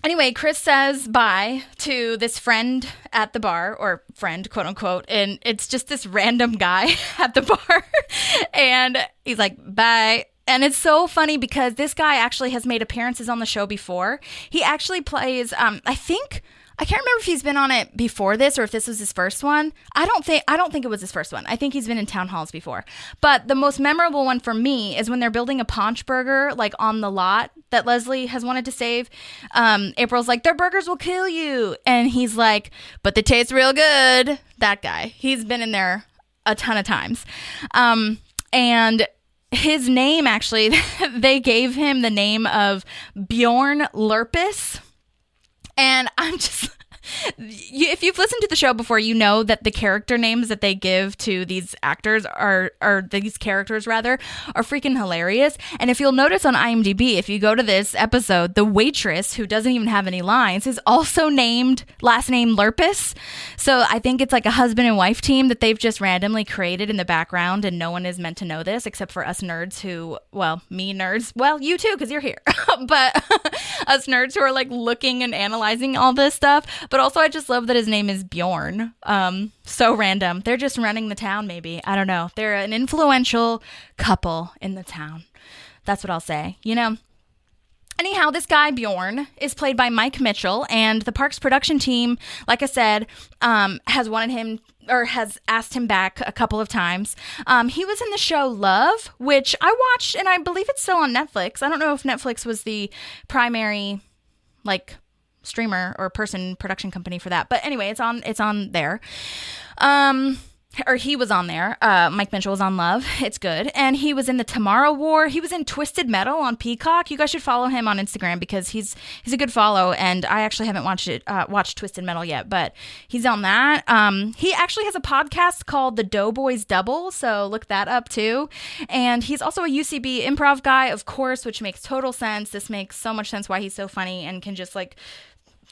Speaker 1: Anyway, Chris says bye to this friend at the bar, or friend, quote unquote, and it's just this random guy at the bar, and he's like, bye. And it's so funny because this guy actually has made appearances on the show before. He actually plays, I can't remember if he's been on it before this or if this was his first one. I don't think it was his first one. I think he's been in town halls before. But the most memorable one for me is when they're building a paunch burger like on the lot that Leslie has wanted to save. April's like, their burgers will kill you. And he's like, but they taste real good. That guy. He's been in there a ton of times. And his name, actually, they gave him the name of Bjorn Lurpus. And I'm just, if you've listened to the show before, you know that the character names that they give to these actors or these characters rather, are freaking hilarious. And if you'll notice on IMDb, if you go to this episode, the waitress, who doesn't even have any lines, is also named last name Lurpus. So I think it's like a husband and wife team that they've just randomly created in the background, and no one is meant to know this except for us nerds who, well, me nerds, well, you too, because you're here, but us nerds who are like looking and analyzing all this stuff. But also, I just love that his name is Bjorn. So random. They're just running the town, maybe. I don't know. They're an influential couple in the town. That's what I'll say. You know? Anyhow, this guy, Bjorn, is played by Mike Mitchell, and the Parks production team, like I said, has wanted him, or has asked him back a couple of times. He was in the show Love, which I watched, and I believe it's still on Netflix. I don't know if Netflix was the primary, streamer or production company for that, but anyway, it's on there. Or he was on there. Mike Mitchell was on Love. It's good. And he was in the Tomorrow War. He was in Twisted Metal on Peacock. You guys should follow him on Instagram because he's a good follow. And I actually haven't watched Twisted Metal yet, but he's on that. He actually has a podcast called The Doughboys Double, so look that up too. And he's also a UCB improv guy, of course, which makes total sense. This makes so much sense why he's so funny and can just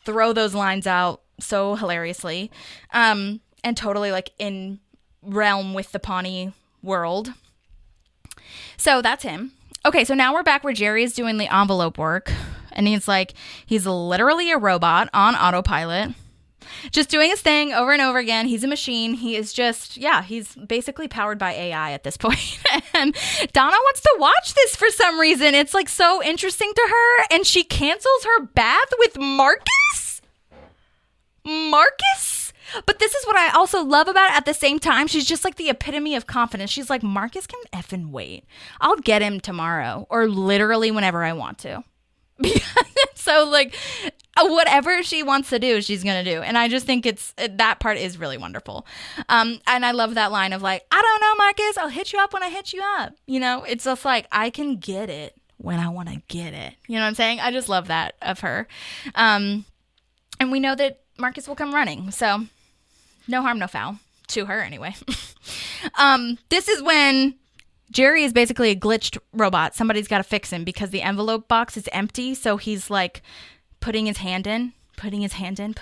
Speaker 1: throw those lines out so hilariously. And totally in realm with the Pawnee world. So that's him. Okay, so now we're back where Jerry is doing the envelope work, and he's literally a robot on autopilot, just doing his thing over and over again. He's a machine. He is just, he's basically powered by AI at this point. And Donna wants to watch this for some reason. It's so interesting to her, and she cancels her bath with Marcus? But this is what I also love about it. At the same time, she's just the epitome of confidence. She's like, Marcus can effing wait. I'll get him tomorrow, or literally whenever I want to. So whatever she wants to do, she's going to do. And I just think that part is really wonderful. And I love that line of I don't know, Marcus, I'll hit you up when I hit you up. It's just I can get it when I want to get it. You know what I'm saying? I just love that of her. And we know that Marcus will come running. So no harm, no foul. To her, anyway. This is when Jerry is basically a glitched robot. Somebody's got to fix him because the envelope box is empty. So he's putting his hand in putting his hand in,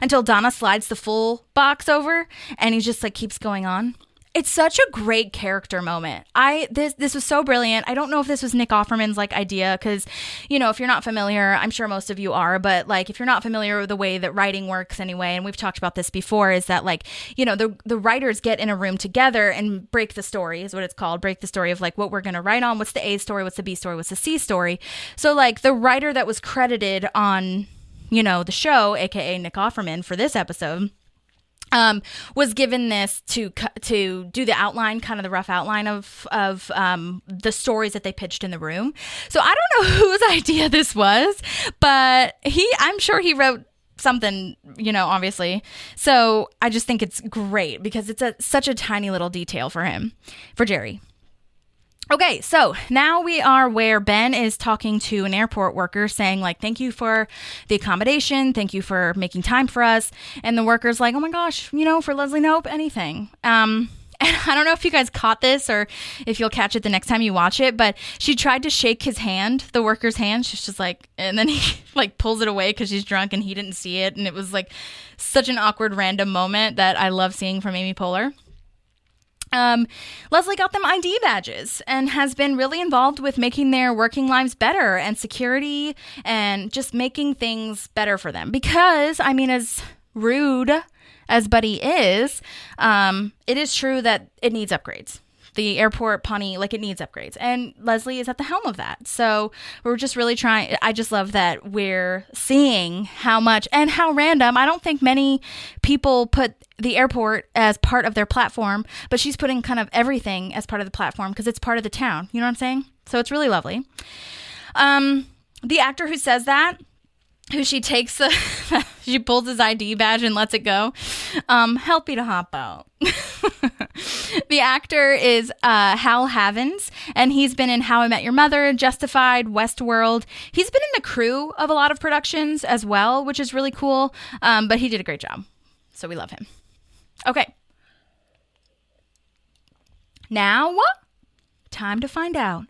Speaker 1: until Donna slides the full box over, and he just like keeps going on. It's such a great character moment. This was so brilliant. I don't know if this was Nick Offerman's like idea, because, you know, if you're not familiar, I'm sure most of you are, but like if you're not familiar with the way that writing works anyway, and we've talked about this before, is that like, you know, the writers get in a room together and break the story, is what it's called. Break the story of like what we're going to write on. What's the A story? What's the B story? What's the C story? So like the writer that was credited on, you know, the show, aka Nick Offerman, for this episode, was given this to do the outline, kind of the rough outline of the stories that they pitched in the room. So I don't know whose idea this was, but I'm sure he wrote something, you know, obviously. So I just think it's great because it's such a tiny little detail for Jerry. Okay, so now we are where Ben is talking to an airport worker saying, like, thank you for the accommodation. Thank you for making time for us. And the worker's like, oh my gosh, you know, for Leslie Knope, anything. And I don't know if you guys caught this or if you'll catch it the next time you watch it, but she tried to shake his hand, the worker's hand. She's just like, and then he like pulls it away because she's drunk and he didn't see it. And it was like such an awkward random moment that I love seeing from Amy Poehler. Leslie got them ID badges and has been really involved with making their working lives better and security and just making things better for them. Because, I mean, as rude as Buddy is, it is true that it needs upgrades. The airport, Pawnee, like it needs upgrades. And Leslie is at the helm of that. So we're just really trying. I just love that we're seeing how much and how random. I don't think many people put the airport as part of their platform, but she's putting kind of everything as part of the platform because it's part of the town. You know what I'm saying? So it's really lovely. The actor who says that, who she takes she pulls his ID badge and lets it go. Help you to hop out. The actor is Hal Havens, and he's been in How I Met Your Mother, Justified, Westworld. He's been in the crew of a lot of productions as well, which is really cool. But he did a great job, so we love him. Okay. Now, time to find out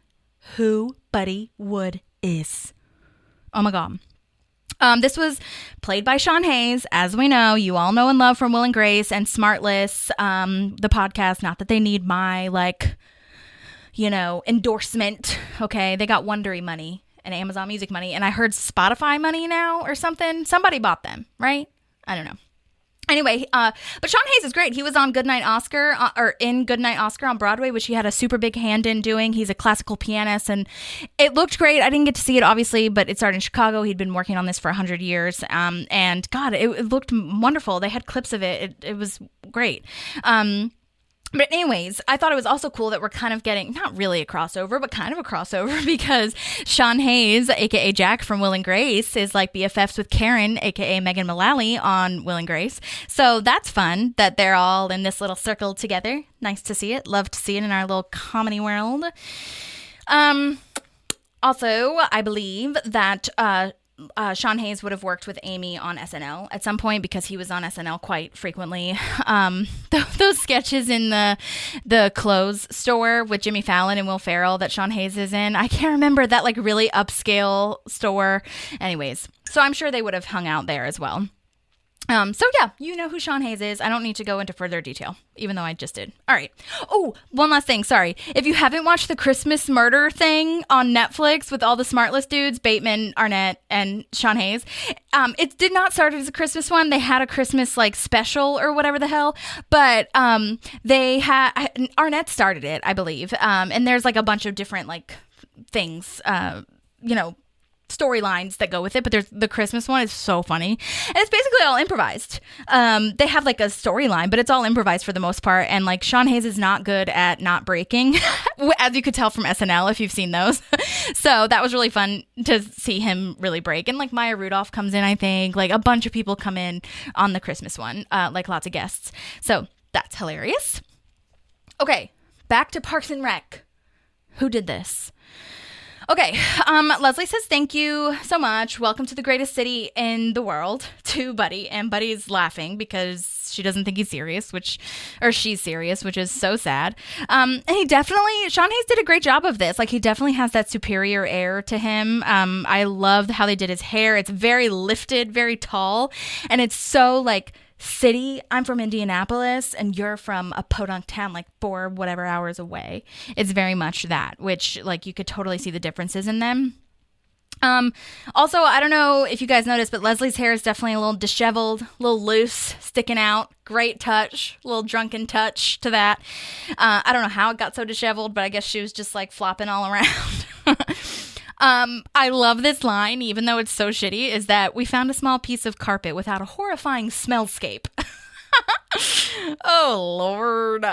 Speaker 1: who Buddy Wood is. Oh my God. This was played by Sean Hayes. As we know, you all know and love from Will and Grace and Smartless, the podcast. Not that they need my, like, you know, endorsement. Okay, they got Wondery money and Amazon Music money. And I heard Spotify money now or something. Somebody bought them, right? I don't know. Anyway, but Sean Hayes is great. He was on Goodnight Oscar, or in Goodnight Oscar on Broadway, which he had a super big hand in doing. He's a classical pianist, and it looked great. I didn't get to see it, obviously, but it started in Chicago. He'd been working on this for 100 years, and God, it looked wonderful. They had clips of it. It was great. But anyways, I thought it was also cool that we're kind of getting, not really a crossover, but kind of a crossover because Sean Hayes, aka Jack from Will and Grace, is like BFFs with Karen, aka Megan Mullally on Will and Grace. So that's fun that they're all in this little circle together. Nice to see it. Love to see it in our little comedy world. Also, I believe that Sean Hayes would have worked with Amy on SNL at some point because he was on SNL quite frequently. Those sketches in the clothes store with Jimmy Fallon and Will Ferrell that Sean Hayes is in, I can't remember that, like, really upscale store. Anyways, so I'm sure they would have hung out there as well. So yeah, you know who Sean Hayes is. I don't need to go into further detail, even though I just did. All right. Oh, one last thing. Sorry. If you haven't watched the Christmas murder thing on Netflix with all the Smartless dudes, Bateman, Arnett, and Sean Hayes, it did not start as a Christmas one. They had a Christmas like special or whatever the hell, but they had Arnett started it, I believe. And there's like a bunch of different like things, you know, storylines that go with it, but there's the Christmas one is so funny, and it's basically all improvised. They have like a storyline, but it's all improvised for the most part, and like Sean Hayes is not good at not breaking, as you could tell from SNL if you've seen those. So that was really fun to see him really break, and like Maya Rudolph comes in, I think, like a bunch of people come in on the Christmas one, like lots of guests, so that's hilarious. Okay, back to Parks and Rec. Who did this? Okay, Leslie says, thank you so much. Welcome to the greatest city in the world to Buddy. And Buddy's laughing because jokes. She doesn't think he's serious, or she's serious, which is so sad. And Sean Hayes did a great job of this. Like, he definitely has that superior air to him. I love how they did his hair. It's very lifted, very tall, and it's so like city. I'm from Indianapolis and you're from a podunk town like 4 whatever hours away. It's very much that, which like you could totally see the differences in them. Also, I don't know if you guys noticed, but Leslie's hair is definitely a little disheveled, a little loose, sticking out. Great touch, a little drunken touch to that. I don't know how it got so disheveled, but I guess she was just like flopping all around. I love this line, even though it's so shitty, is that we found a small piece of carpet without a horrifying smellscape. Oh, Lord.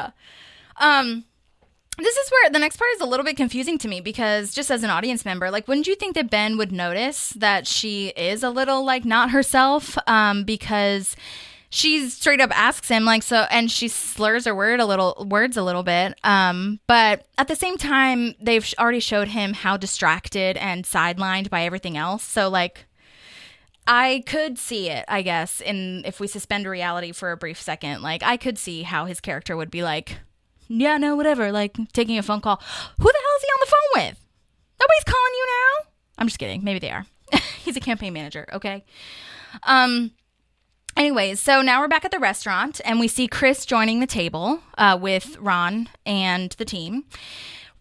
Speaker 1: This is where the next part is a little bit confusing to me, because just as an audience member, like, wouldn't you think that Ben would notice that she is a little like not herself? Because she straight up asks him like, so, and she slurs her words a little bit. But at the same time, they've already showed him how distracted and sidelined by everything else. So like, I could see it, I guess, if we suspend reality for a brief second, like I could see how his character would be like, yeah, no, whatever, like taking a phone call. Who the hell is he on the phone with? Nobody's calling you now. I'm just kidding. Maybe they are. He's a campaign manager. Okay. Anyways, so now we're back at the restaurant and we see Chris joining the table with Ron and the team.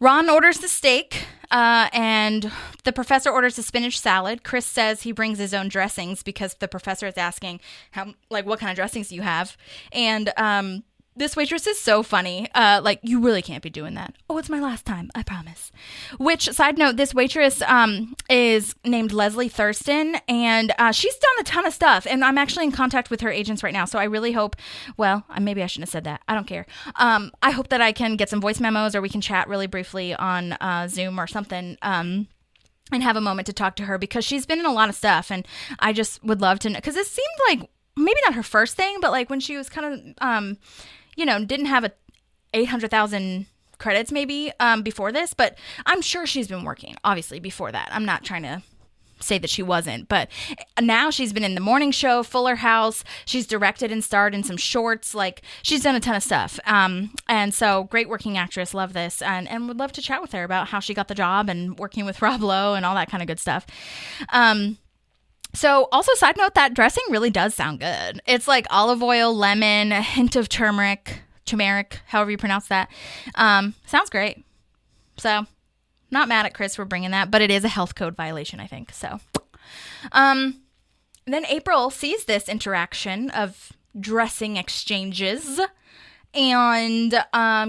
Speaker 1: Ron orders the steak and the professor orders the spinach salad. Chris says he brings his own dressings because the professor is asking what kind of dressings do you have? And this waitress is so funny. Like, you really can't be doing that. Oh, it's my last time, I promise. Which, side note, this waitress is named Leslie Thurston, and she's done a ton of stuff. And I'm actually in contact with her agents right now, so I really hope, well, maybe I shouldn't have said that. I don't care. I hope that I can get some voice memos, or we can chat really briefly on Zoom or something, and have a moment to talk to her, because she's been in a lot of stuff, and I just would love to know, because it seemed like, maybe not her first thing, but like when she was kind of... didn't have 800,000 credits maybe before this, but I'm sure she's been working, obviously, before that. I'm not trying to say that she wasn't, but now she's been in the morning show, Fuller House. She's directed and starred in some shorts. Like, she's done a ton of stuff. And so great working actress. Love this. And would love to chat with her about how she got the job and working with Rob Lowe and all that kind of good stuff. So also, side note, that dressing really does sound good. It's like olive oil, lemon, a hint of turmeric, however you pronounce that. Sounds great. So not mad at Chris for bringing that, but it is a health code violation, I think. So then April sees this interaction of dressing exchanges and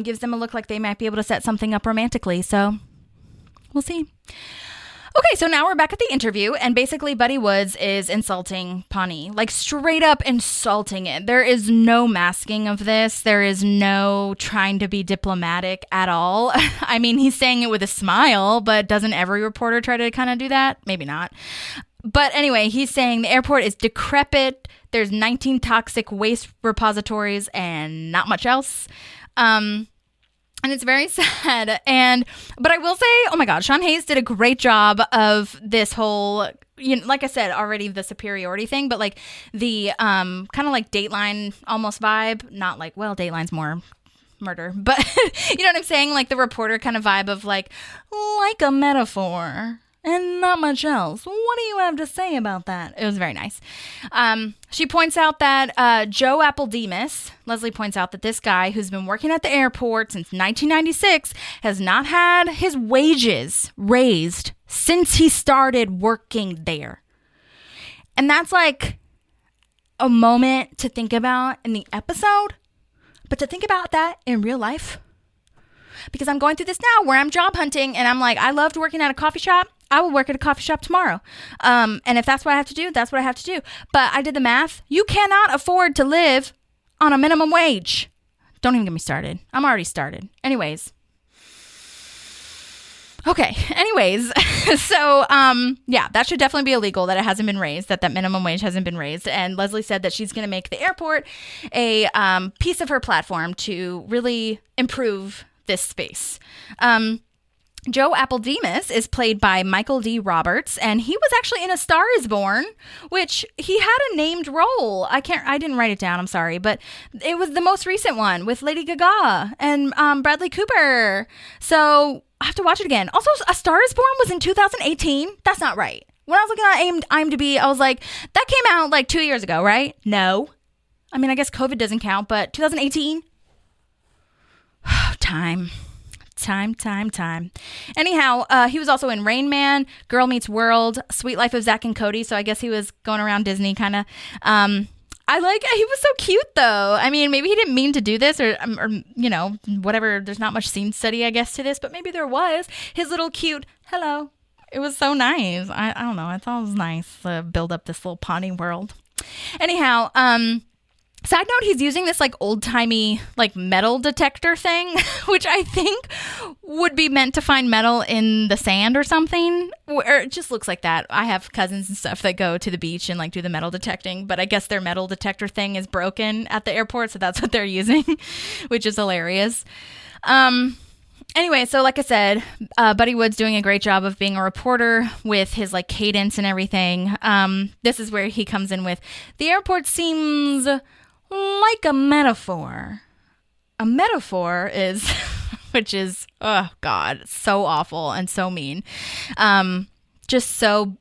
Speaker 1: gives them a look like they might be able to set something up romantically. So we'll see. Okay, so now we're back at the interview, and basically Buddy Woods is insulting Pawnee, like straight up insulting it. There is no masking of this. There is no trying to be diplomatic at all. I mean, he's saying it with a smile, but doesn't every reporter try to kind of do that? Maybe not. But anyway, he's saying the airport is decrepit. There's 19 toxic waste repositories and not much else. And it's very sad. But I will say, oh my God, Sean Hayes did a great job of this whole, like I said already, the superiority thing, but like the kind of like Dateline almost vibe. Not like, well, Dateline's more murder, but you know what I'm saying? Like the reporter kind of vibe of like a metaphor and not much else. What do you have to say about that? It was very nice. She points out that Joe Appledemus, Leslie points out that this guy who's been working at the airport since 1996 has not had his wages raised since he started working there. And that's like a moment to think about in the episode, but to think about that in real life. Because I'm going through this now where I'm job hunting and I'm like, I loved working at a coffee shop. I will work at a coffee shop tomorrow. And if that's what I have to do, that's what I have to do. But I did the math. You cannot afford to live on a minimum wage. Don't even get me started. I'm already started. Anyways. Okay. Anyways. So, yeah, that should definitely be illegal that it hasn't been raised, that minimum wage hasn't been raised. And Leslie said that she's going to make the airport a piece of her platform to really improve this space. Joe Appledemus is played by Michael D. Roberts, and he was actually in A Star Is Born, which he had a named role. I didn't write it down, I'm sorry, but it was the most recent one with Lady Gaga and Bradley Cooper. So I have to watch it again. Also, A Star Is Born was in 2018. That's not right. When I was looking at IMDb, I was like, that came out like 2 years ago, right? No. I mean, I guess COVID doesn't count, but 2018? Time. Anyhow, he was also in Rain Man, Girl Meets World, Sweet Life of Zack and Cody. So I guess he was going around Disney kind of. He was so cute though. I mean, maybe he didn't mean to do this or whatever. There's not much scene study, I guess, to this, but maybe there was. His little cute hello. It was so nice. I don't know. I thought it was nice to build up this little Pawnee world. Anyhow, side note, he's using this like old-timey like metal detector thing, which I think would be meant to find metal in the sand or something. Or it just looks like that. I have cousins and stuff that go to the beach and like do the metal detecting, but I guess their metal detector thing is broken at the airport, so that's what they're using, which is hilarious. Anyway, so like I said, Buddy Wood's doing a great job of being a reporter with his like cadence and everything. This is where he comes in with, the airport seems like a metaphor. A metaphor is, which is, oh God, so awful and so mean. Just so,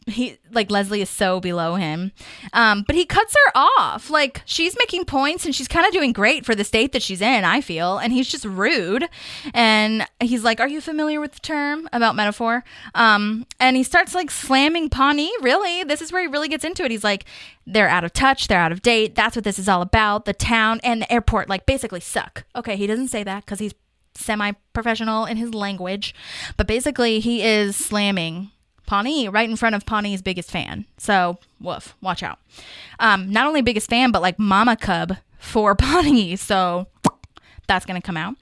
Speaker 1: Leslie is so below him. But he cuts her off. Like, she's making points and she's kind of doing great for the state that she's in, I feel. And he's just rude. And he's like, are you familiar with the term about metaphor? And he starts like slamming Pawnee. Really? This is where he really gets into it. He's like, they're out of touch. They're out of date. That's what this is all about. The town and the airport like basically suck. Okay, he doesn't say that because he's semi-professional in his language. But basically he is slamming Pawnee right in front of Pawnee's biggest fan. So, woof, watch out. Not only biggest fan, but like mama cub for Pawnee. So, that's going to come out.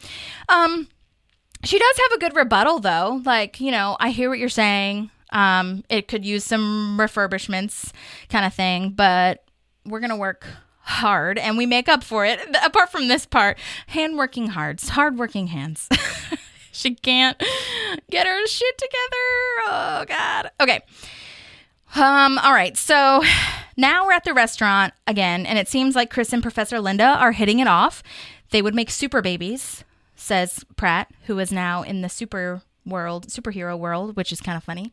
Speaker 1: She does have a good rebuttal, though. Like, I hear what you're saying. It could use some refurbishments kind of thing, but we're going to work hard and we make up for it. Apart from this part, hardworking hands. She can't get her shit together. Oh, God. Okay. All right. So now we're at the restaurant again, and it seems like Chris and Professor Linda are hitting it off. They would make super babies, says Pratt, who is now in the superhero world, which is kind of funny.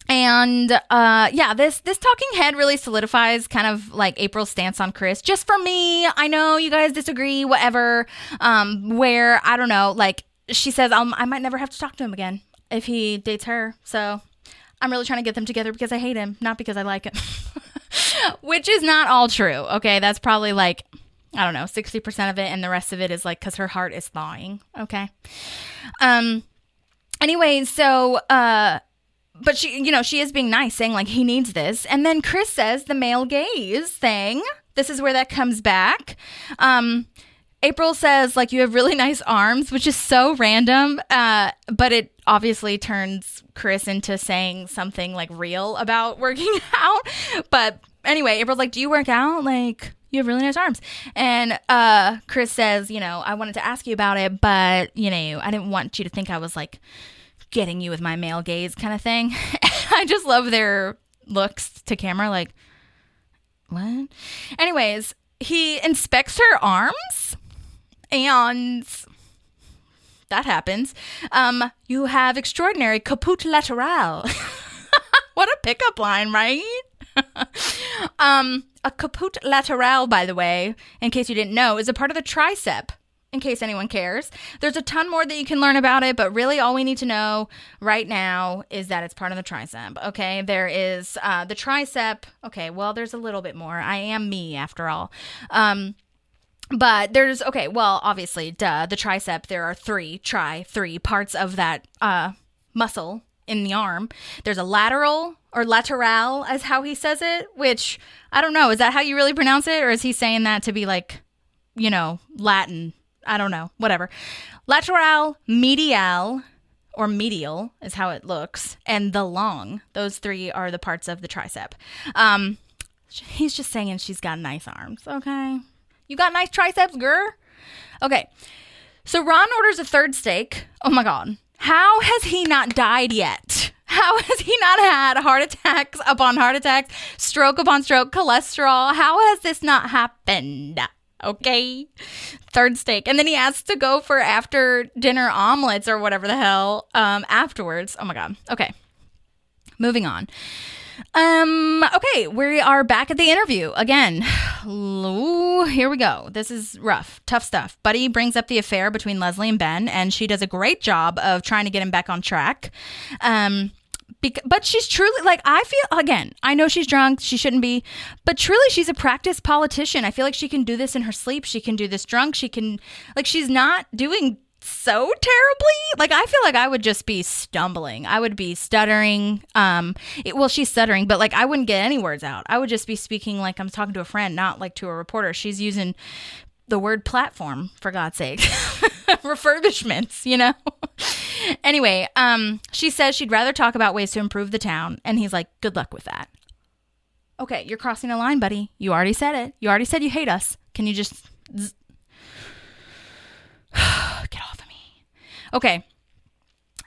Speaker 1: This talking head really solidifies kind of like April's stance on Chris. Just for me, I know you guys disagree, whatever. Where, I don't know, like she says, I might never have to talk to him again if he dates her. So I'm really trying to get them together because I hate him, not because I like him. Which is not all true. Okay, that's probably like, I don't know, 60% of it, and the rest of it is like because her heart is thawing. Okay. Anyway, so but she is being nice, saying like he needs this. And then Chris says the male gaze thing. This is where that comes back. April says like you have really nice arms, which is so random. But it obviously turns Chris into saying something like real about working out. But anyway, April's like, do you work out? Like, you have really nice arms. And Chris says, I wanted to ask you about it, but, I didn't want you to think I was like getting you with my male gaze kind of thing. I just love their looks to camera. Like, what? Anyways, he inspects her arms and that happens. You have extraordinary caput lateral. What a pickup line, right? A caput lateral, by the way, in case you didn't know, is a part of the tricep, in case anyone cares. There's a ton more that you can learn about it, but really all we need to know right now is that it's part of the tricep, okay? There is the tricep. Okay, well, there's a little bit more. I am me, after all. But there's, okay, well, obviously, the tricep, there are three parts of that muscle in the arm. There's a lateral, or lateral as how he says it, which I don't know. Is that how you really pronounce it? Or is he saying that to be like, Latin? I don't know. Whatever. Lateral, medial, or medial is how it looks. And the long. Those three are the parts of the tricep. He's just saying she's got nice arms. Okay. You got nice triceps, girl? Okay. So Ron orders a third steak. Oh my God. How has he not died yet? How has he not had heart attacks upon heart attacks, stroke upon stroke, cholesterol? How has this not happened? Okay. Third steak. And then he asks to go for after dinner omelets or whatever the hell afterwards. Oh my God. Okay. Moving on. Okay, we are back at the interview again. Ooh, here we go. This is rough, tough stuff. Buddy brings up the affair between Leslie and Ben, and she does a great job of trying to get him back on track. But she's truly, like, I feel, again, I know she's drunk, she shouldn't be, but truly she's a practiced politician. I feel like she can do this in her sleep. She can do this drunk. She can, like, she's not doing so terribly. Like, I feel like I would just be stumbling. I would be stuttering. Well, she's stuttering, but like I wouldn't get any words out. I would just be speaking like I'm talking to a friend, not like to a reporter. She's using the word platform, for God's sake. Refurbishments, you know? Anyway, she says she'd rather talk about ways to improve the town, and he's like, good luck with that. Okay, you're crossing a line, buddy. You already said it. You already said you hate us. Can you just get off of me? Okay.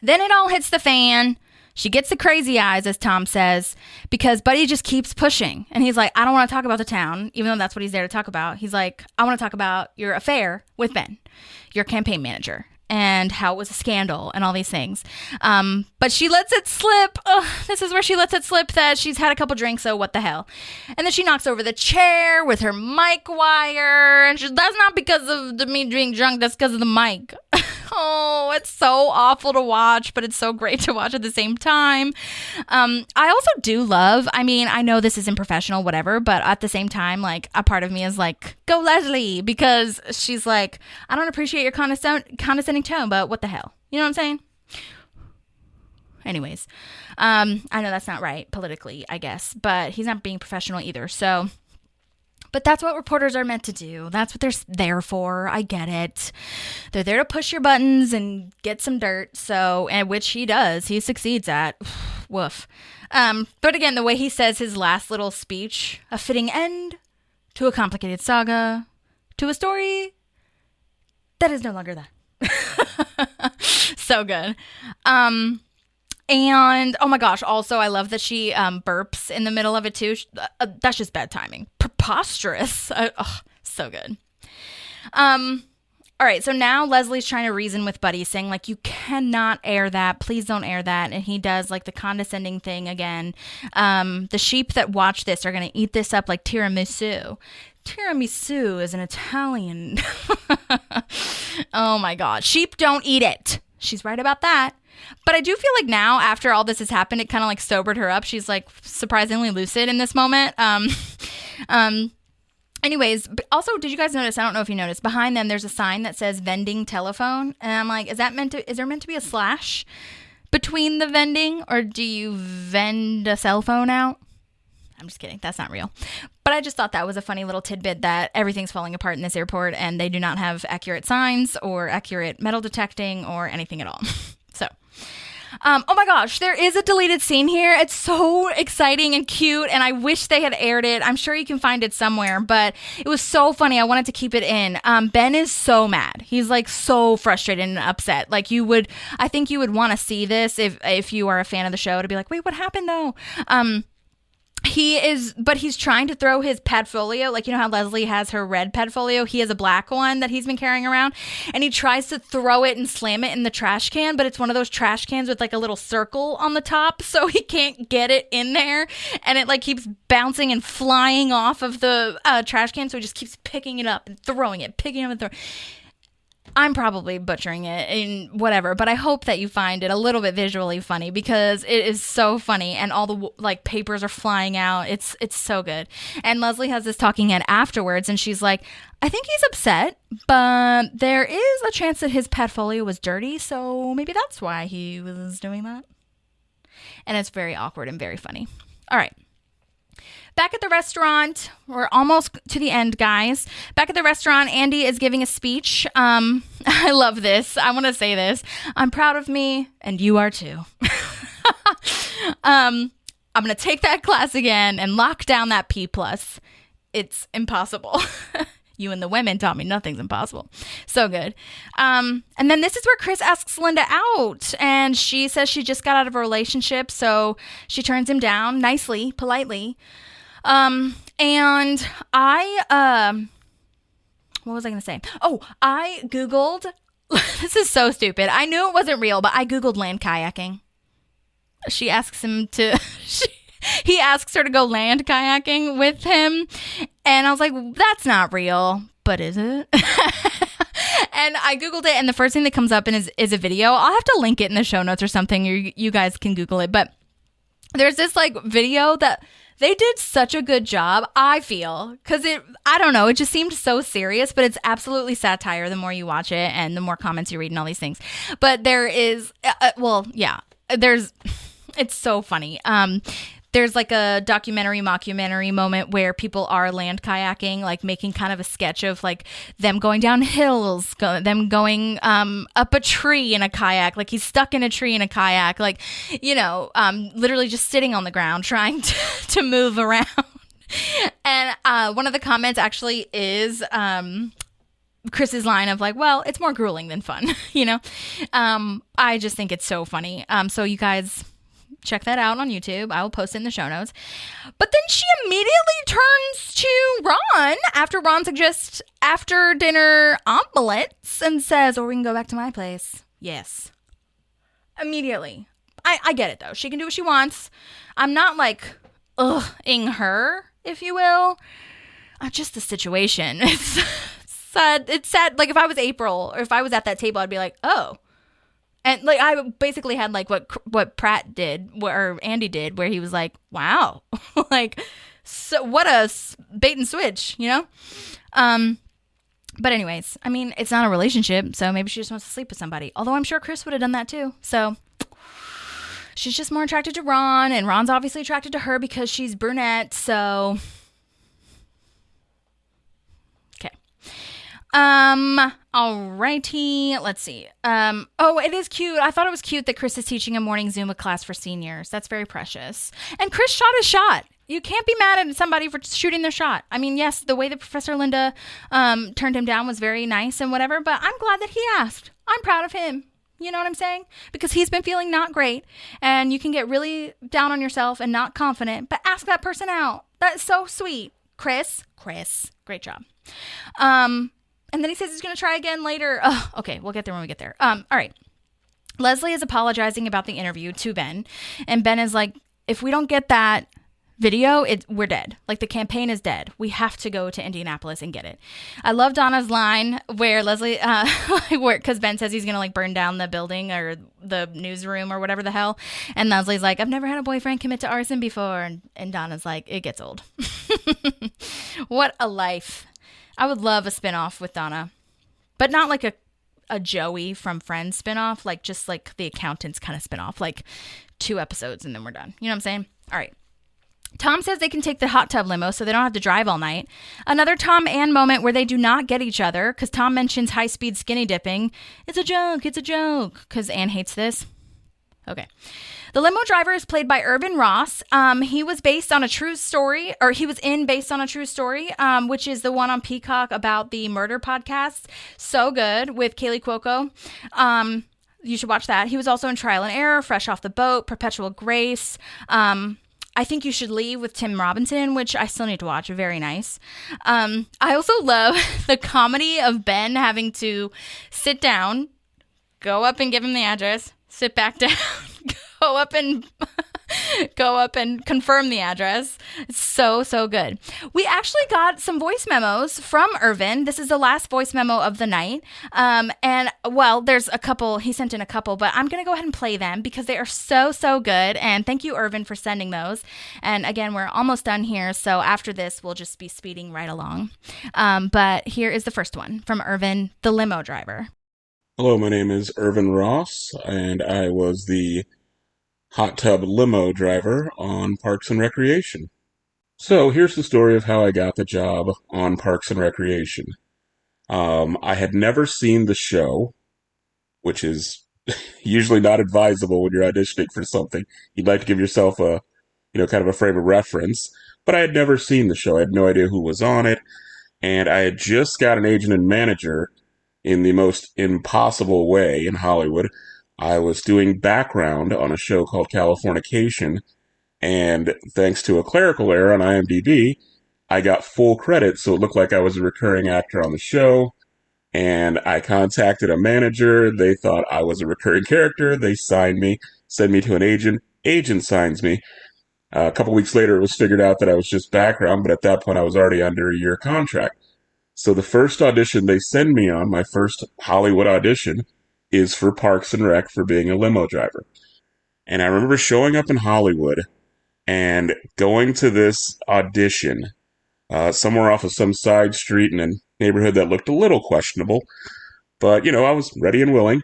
Speaker 1: Then it all hits the fan. She gets the crazy eyes, as Tom says, because Buddy just keeps pushing. And he's like, I don't want to talk about the town, even though that's what he's there to talk about. He's like, I want to talk about your affair with Ben, your campaign manager, and how it was a scandal and all these things. But she lets it slip. This is where she lets it slip that she's had a couple drinks, so what the hell. And then she knocks over the chair with her mic wire. And that's not because of me being drunk. That's because of the mic. Oh, it's so awful to watch, but it's so great to watch at the same time. I also do love, I mean, I know this isn't professional, whatever, but at the same time, like, a part of me is like, go Leslie, because she's like, I don't appreciate your condescending tone, but what the hell? You know what I'm saying? Anyways, I know that's not right politically, I guess, but he's not being professional either, so... But that's what reporters are meant to do. That's what they're there for. I get it. They're there to push your buttons and get some dirt. So, and which he does. He succeeds at. Woof. But again, the way he says his last little speech, a fitting end to a complicated saga, to a story that is no longer that. So good. And, oh my gosh, also, I love that she burps in the middle of it, too. That's just bad timing. Preposterous. So good. All right, so now Leslie's trying to reason with Buddy, saying, like, you cannot air that. Please don't air that. And he does, like, the condescending thing again. The sheep that watch this are going to eat this up like tiramisu. Tiramisu is an Italian. Oh, my God. Sheep don't eat it. She's right about that. But I do feel like now, after all this has happened, it kind of like sobered her up. She's like surprisingly lucid in this moment. Anyways, also, did you guys notice? I don't know if you noticed. Behind them, there's a sign that says vending telephone. And I'm like, is there meant to be a slash between the vending, or do you vend a cell phone out? I'm just kidding. That's not real. But I just thought that was a funny little tidbit that everything's falling apart in this airport and they do not have accurate signs or accurate metal detecting or anything at all. So, oh my gosh, there is a deleted scene here. It's so exciting and cute, and I wish they had aired it. I'm sure you can find it somewhere, but it was so funny. I wanted to keep it in. Ben is so mad. He's like so frustrated and upset. Like I think you would want to see this if you are a fan of the show, to be like, wait, what happened though? But he's trying to throw his padfolio, like, you know how Leslie has her red padfolio? He has a black one that he's been carrying around, and he tries to throw it and slam it in the trash can, but it's one of those trash cans with like a little circle on the top, so he can't get it in there, and it like keeps bouncing and flying off of the trash can, so he just keeps picking it up and throwing it, picking it up and throwing it. I'm probably butchering it and whatever, but I hope that you find it a little bit visually funny, because it is so funny, and all the like papers are flying out. It's so good. And Leslie has this talking head afterwards, and she's like, I think he's upset, but there is a chance that his padfolio was dirty, so maybe that's why he was doing that. And it's very awkward and very funny. All right. Back at the restaurant, we're almost to the end, guys. Back at the restaurant, Andy is giving a speech. I love this. I want to say this. I'm proud of me, and you are too. I'm going to take that class again and lock down that P+. It's impossible. You and the women taught me nothing's impossible. So good. And then this is where Chris asks Linda out, and she says she just got out of a relationship, so she turns him down nicely, politely. And what was I going to say? Oh, I Googled, this is so stupid. I knew it wasn't real, but I Googled land kayaking. She asks him to, he asks her to go land kayaking with him. And I was like, that's not real, but is it? And I Googled it, and the first thing that comes up is a video. I'll have to link it in the show notes or something. You guys can Google it. But there's this like video that they did such a good job, I feel, because I don't know, it just seemed so serious, but it's absolutely satire the more you watch it and the more comments you read and all these things. But there is, it's so funny. There's like a mockumentary moment where people are land kayaking, like making kind of a sketch of like them going down hills, them going up a tree in a kayak, like he's stuck in a tree in a kayak, like, literally just sitting on the ground trying to move around. And one of the comments actually is Chris's line of like, well, it's more grueling than fun, I just think it's so funny. So you guys check that out on YouTube. I will post it in the show notes. But then she immediately turns to Ron after Ron suggests after dinner omelets and says, or we can go back to my place. Yes. Immediately. I get it though. She can do what she wants. I'm not like, ing her, if you will. Just the situation. It's sad. It's sad. Like if I was April or if I was at that table, I'd be like, oh. And like I basically had like what Pratt did or Andy did, where he was like, "Wow, like so what a bait and switch," But anyways, I mean, it's not a relationship, so maybe she just wants to sleep with somebody. Although I'm sure Chris would have done that too. So she's just more attracted to Ron, and Ron's obviously attracted to her because she's brunette. So okay. Alrighty, let's see. It is cute. I thought it was cute that Chris is teaching a morning Zumba class for seniors. That's very precious. And Chris shot his shot. You can't be mad at somebody for shooting their shot. I mean, yes, the way that Professor Linda turned him down was very nice and whatever, but I'm glad that he asked. I'm proud of him. You know what I'm saying? Because he's been feeling not great, and you can get really down on yourself and not confident, but ask that person out. That's so sweet. Chris, great job. And then he says he's going to try again later. Oh, okay, we'll get there when we get there. All right. Leslie is apologizing about the interview to Ben. And Ben is like, if we don't get that video, we're dead. Like the campaign is dead. We have to go to Indianapolis and get it. I love Donna's line where Leslie, because Ben says he's going to like burn down the building or the newsroom or whatever the hell. And Leslie's like, I've never had a boyfriend commit to arson before. And Donna's like, it gets old. What a life. I would love a spinoff with Donna, but not like a Joey from Friends spinoff, like just like the accountants kind of spinoff, like 2 episodes and then we're done. You know what I'm saying? All right. Tom says they can take the hot tub limo so they don't have to drive all night. Another Tom Ann moment where they do not get each other because Tom mentions high-speed skinny dipping. It's a joke, because Ann hates this. Okay. The limo driver is played by Ervin Ross. He was based on a true story, or he was in Based on a True Story, which is the one on Peacock about the murder podcast. So good, with Kaylee Cuoco. You should watch that. He was also in Trial and Error, Fresh Off the Boat, Perpetual Grace. I Think You Should Leave with Tim Robinson, which I still need to watch. Very nice. I also love the comedy of Ben having to sit down, go up and give him the address, sit back down, go up and confirm the address. It's so good. We actually got some voice memos from Ervin. This is the last voice memo of the night. There's a couple. He sent in a couple, but I'm going to go ahead and play them because they are so good. And thank you, Ervin, for sending those. And again, we're almost done here. So after this, we'll just be speeding right along. But here is the first one from Ervin, the limo driver.
Speaker 6: Hello, my name is Ervin Ross, and I was the hot tub limo driver on Parks and Recreation. So here's the story of how I got the job on Parks and Recreation. I had never seen the show, which is usually not advisable when you're auditioning for something. You'd like to give yourself kind of a frame of reference. But I had never seen the show. I had no idea who was on it. And I had just got an agent and manager in the most impossible way in Hollywood. I was doing background on a show called Californication, and thanks to a clerical error on IMDb, I got full credit, so it looked like I was a recurring actor on the show. And I contacted a manager. They thought I was a recurring character. They signed me, sent me to an agent. Agent signs me. A couple weeks later, it was figured out that I was just background, but at that point, I was already under a year contract. So the first audition they send me on, my first Hollywood audition, is for Parks and Rec for being a limo driver. And I remember showing up in Hollywood and going to this audition somewhere off of some side street in a neighborhood that looked a little questionable. But, I was ready and willing.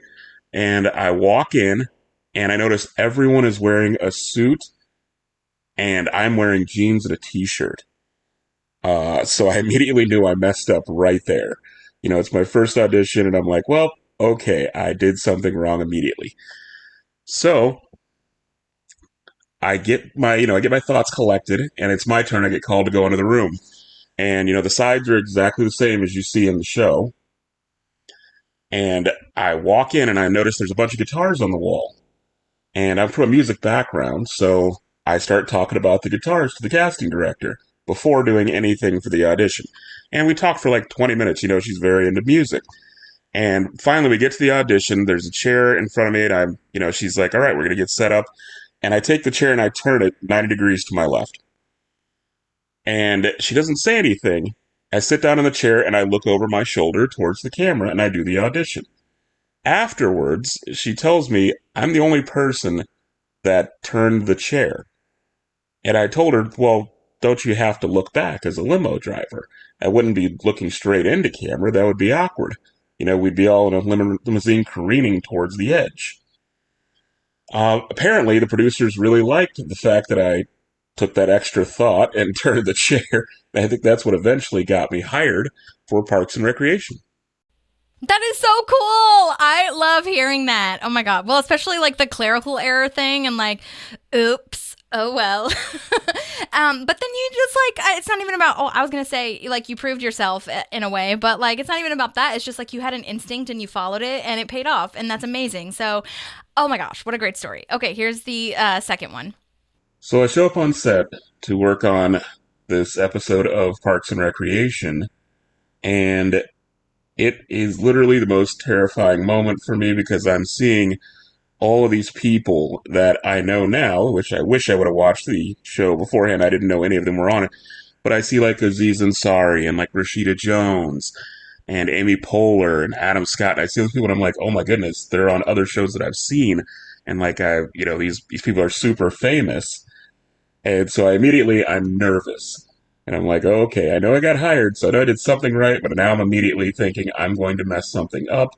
Speaker 6: And I walk in, and I notice everyone is wearing a suit, and I'm wearing jeans and a t-shirt. So I immediately knew I messed up right there. It's my first audition, and I'm like, well, okay, I did something wrong immediately. So I get my thoughts collected, and it's my turn. I get called to go into the room. And, the sides are exactly the same as you see in the show. And I walk in, and I notice there's a bunch of guitars on the wall. And I'm from a music background, so I start talking about the guitars to the casting director before doing anything for the audition. And we talk for like 20 minutes. She's very into music. And finally, we get to the audition. There's a chair in front of me, and she's like, all right, we're going to get set up. And I take the chair and I turn it 90 degrees to my left. And she doesn't say anything. I sit down in the chair and I look over my shoulder towards the camera and I do the audition. Afterwards, she tells me I'm the only person that turned the chair. And I told her, well, don't you have to look back as a limo driver? I wouldn't be looking straight into camera. That would be awkward. We'd be all in a limousine careening towards the edge. Apparently, the producers really liked the fact that I took that extra thought and turned the chair. And I think that's what eventually got me hired for Parks and Recreation.
Speaker 1: That is so cool. I love hearing that. Oh my God. Well, especially like the clerical error thing and like, oops, oh well. But then you just like, it's not even about, I was going to say like you proved yourself in a way, but like, it's not even about that. It's just like you had an instinct and you followed it and it paid off. And that's amazing. So, oh my gosh, what a great story. Okay, here's the second one.
Speaker 6: So I show up on set to work on this episode of Parks and Recreation, and it is literally the most terrifying moment for me because I'm seeing all of these people that I know now, which I wish I would have watched the show beforehand. I didn't know any of them were on it. But I see like Aziz Ansari and like Rashida Jones and Amy Poehler and Adam Scott. And I see those people and I'm like, oh my goodness, they're on other shows that I've seen. And like, these people are super famous. And so I'm nervous. And I'm like, okay, I know I got hired, so I know I did something right, but now I'm immediately thinking I'm going to mess something up.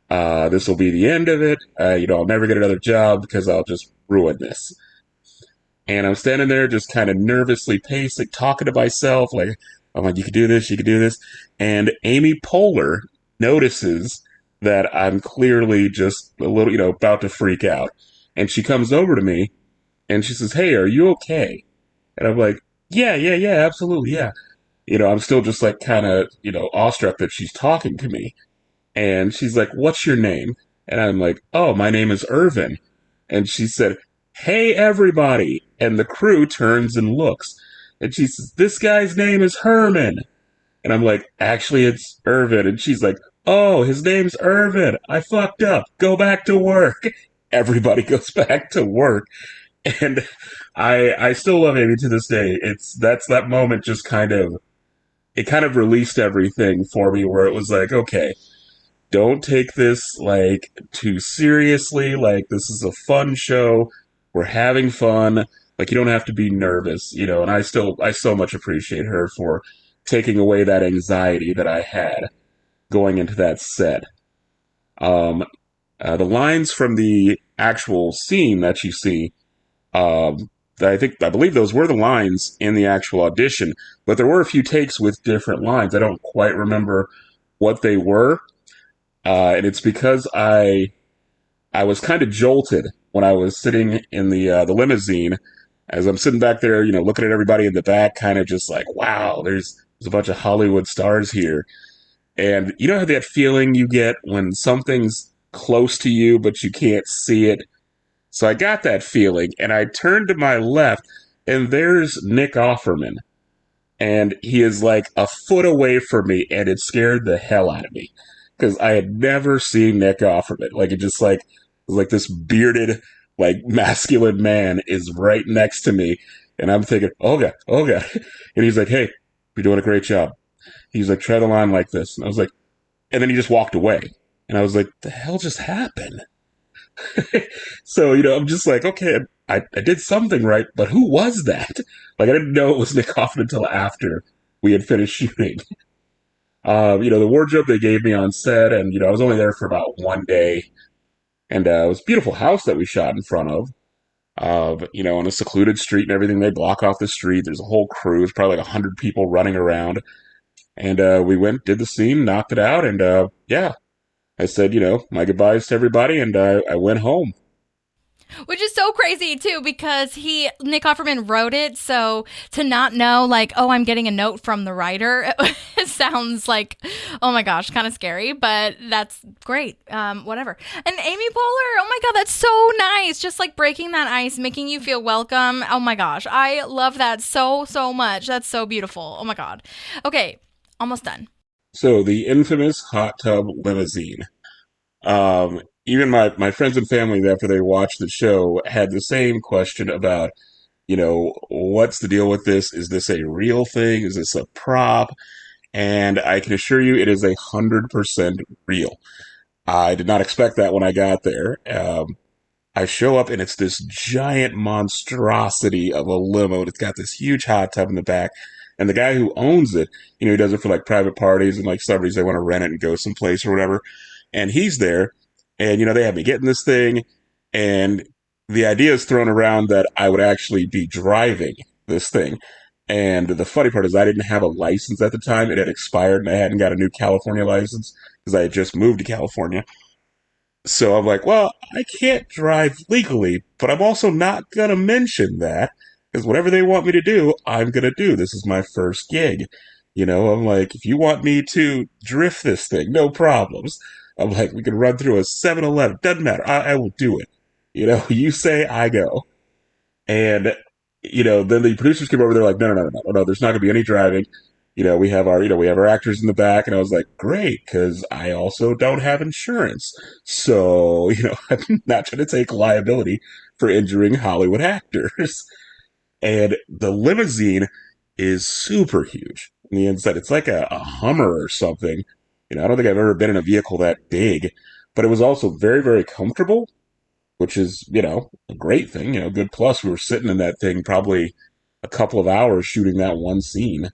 Speaker 6: This will be the end of it. I'll never get another job because I'll just ruin this. And I'm standing there just kind of nervously pacing, talking to myself, like, I'm like, you can do this, you can do this. And Amy Poehler notices that I'm clearly just a little, about to freak out. And she comes over to me and she says, hey, are you okay? And I'm like, yeah, absolutely, yeah. I'm still just like kind of, awestruck that she's talking to me. And she's like, what's your name? And I'm like, oh, my name is Ervin. And she said, hey, everybody. And the crew turns and looks. And she says, this guy's name is Herman. And I'm like, actually, it's Ervin. And she's like, oh, his name's Ervin. I fucked up. Go back to work. Everybody goes back to work. And I still love Amy to this day. That's that moment just kind of released everything for me where it was like, okay, don't take this like too seriously. Like this is a fun show. We're having fun. Like you don't have to be nervous, and I so much appreciate her for taking away that anxiety that I had going into that set. The lines from the actual scene that you see, I believe those were the lines in the actual audition, but there were a few takes with different lines. I don't quite remember what they were. And it's because I was kind of jolted when I was sitting in the limousine as I'm sitting back there, looking at everybody in the back, kind of just like, wow, there's There's a bunch of Hollywood stars here. And you know how that feeling you get when something's close to you, but you can't see it? So I got that feeling, and I turned to my left, and there's Nick Offerman. And he is like a foot away from me, and it scared the hell out of me. Because I had never seen Nick Offerman. Like, it just like, was like this bearded, like, masculine man is right next to me. And I'm thinking, oh God, oh God. And he's like, hey, you're doing a great job. He's like, try the line like this. And I was like, and then he just walked away. And I was like, the hell just happened? So, I'm just like, okay, I did something right, but who was that? Like, I didn't know it was Nick Hoffman until after we had finished shooting. The wardrobe they gave me on set, and, I was only there for about one day. And it was a beautiful house that we shot in front of. On a secluded street and everything. They block off the street. There's a whole crew. It's probably like 100 people running around. And we went, did the scene, knocked it out, and yeah. I said, my goodbyes to everybody, and I went home.
Speaker 1: Which is so crazy, too, because Nick Offerman wrote it, so to not know, like, oh, I'm getting a note from the writer, it sounds like, oh my gosh, kind of scary, but that's great, whatever. And Amy Poehler, oh my God, that's so nice, just like breaking that ice, making you feel welcome, oh my gosh, I love that so, so much, that's so beautiful, oh my God. Okay, almost done.
Speaker 6: So, the infamous hot tub limousine. Even my friends and family, after they watched the show, had the same question about, what's the deal with this? Is this a real thing? Is this a prop? And I can assure you it is 100% real. I did not expect that when I got there. I show up and it's this giant monstrosity of a limo. It's got this huge hot tub in the back. And the guy who owns it, he does it for like private parties and like celebrities, they want to rent it and go someplace or whatever. And he's there. And, they had me get in this thing. And the idea is thrown around that I would actually be driving this thing. And the funny part is I didn't have a license at the time. It had expired and I hadn't got a new California license because I had just moved to California. So I'm like, well, I can't drive legally, but I'm also not going to mention that because whatever they want me to do, I'm going to do. This is my first gig. I'm like, if you want me to drift this thing, no problems. I'm like, we can run through a 7-Eleven. Doesn't matter. I will do it. You say, I go. And, then the producers came over. They're like, no. There's not going to be any driving. We have our actors in the back. And I was like, great, because I also don't have insurance. So, I'm not trying to take liability for injuring Hollywood actors. And the limousine is super huge on the inside. It's like a Hummer or something. I don't think I've ever been in a vehicle that big, but it was also very, very comfortable, which is, a great thing, good plus. We were sitting in that thing probably a couple of hours shooting that one scene,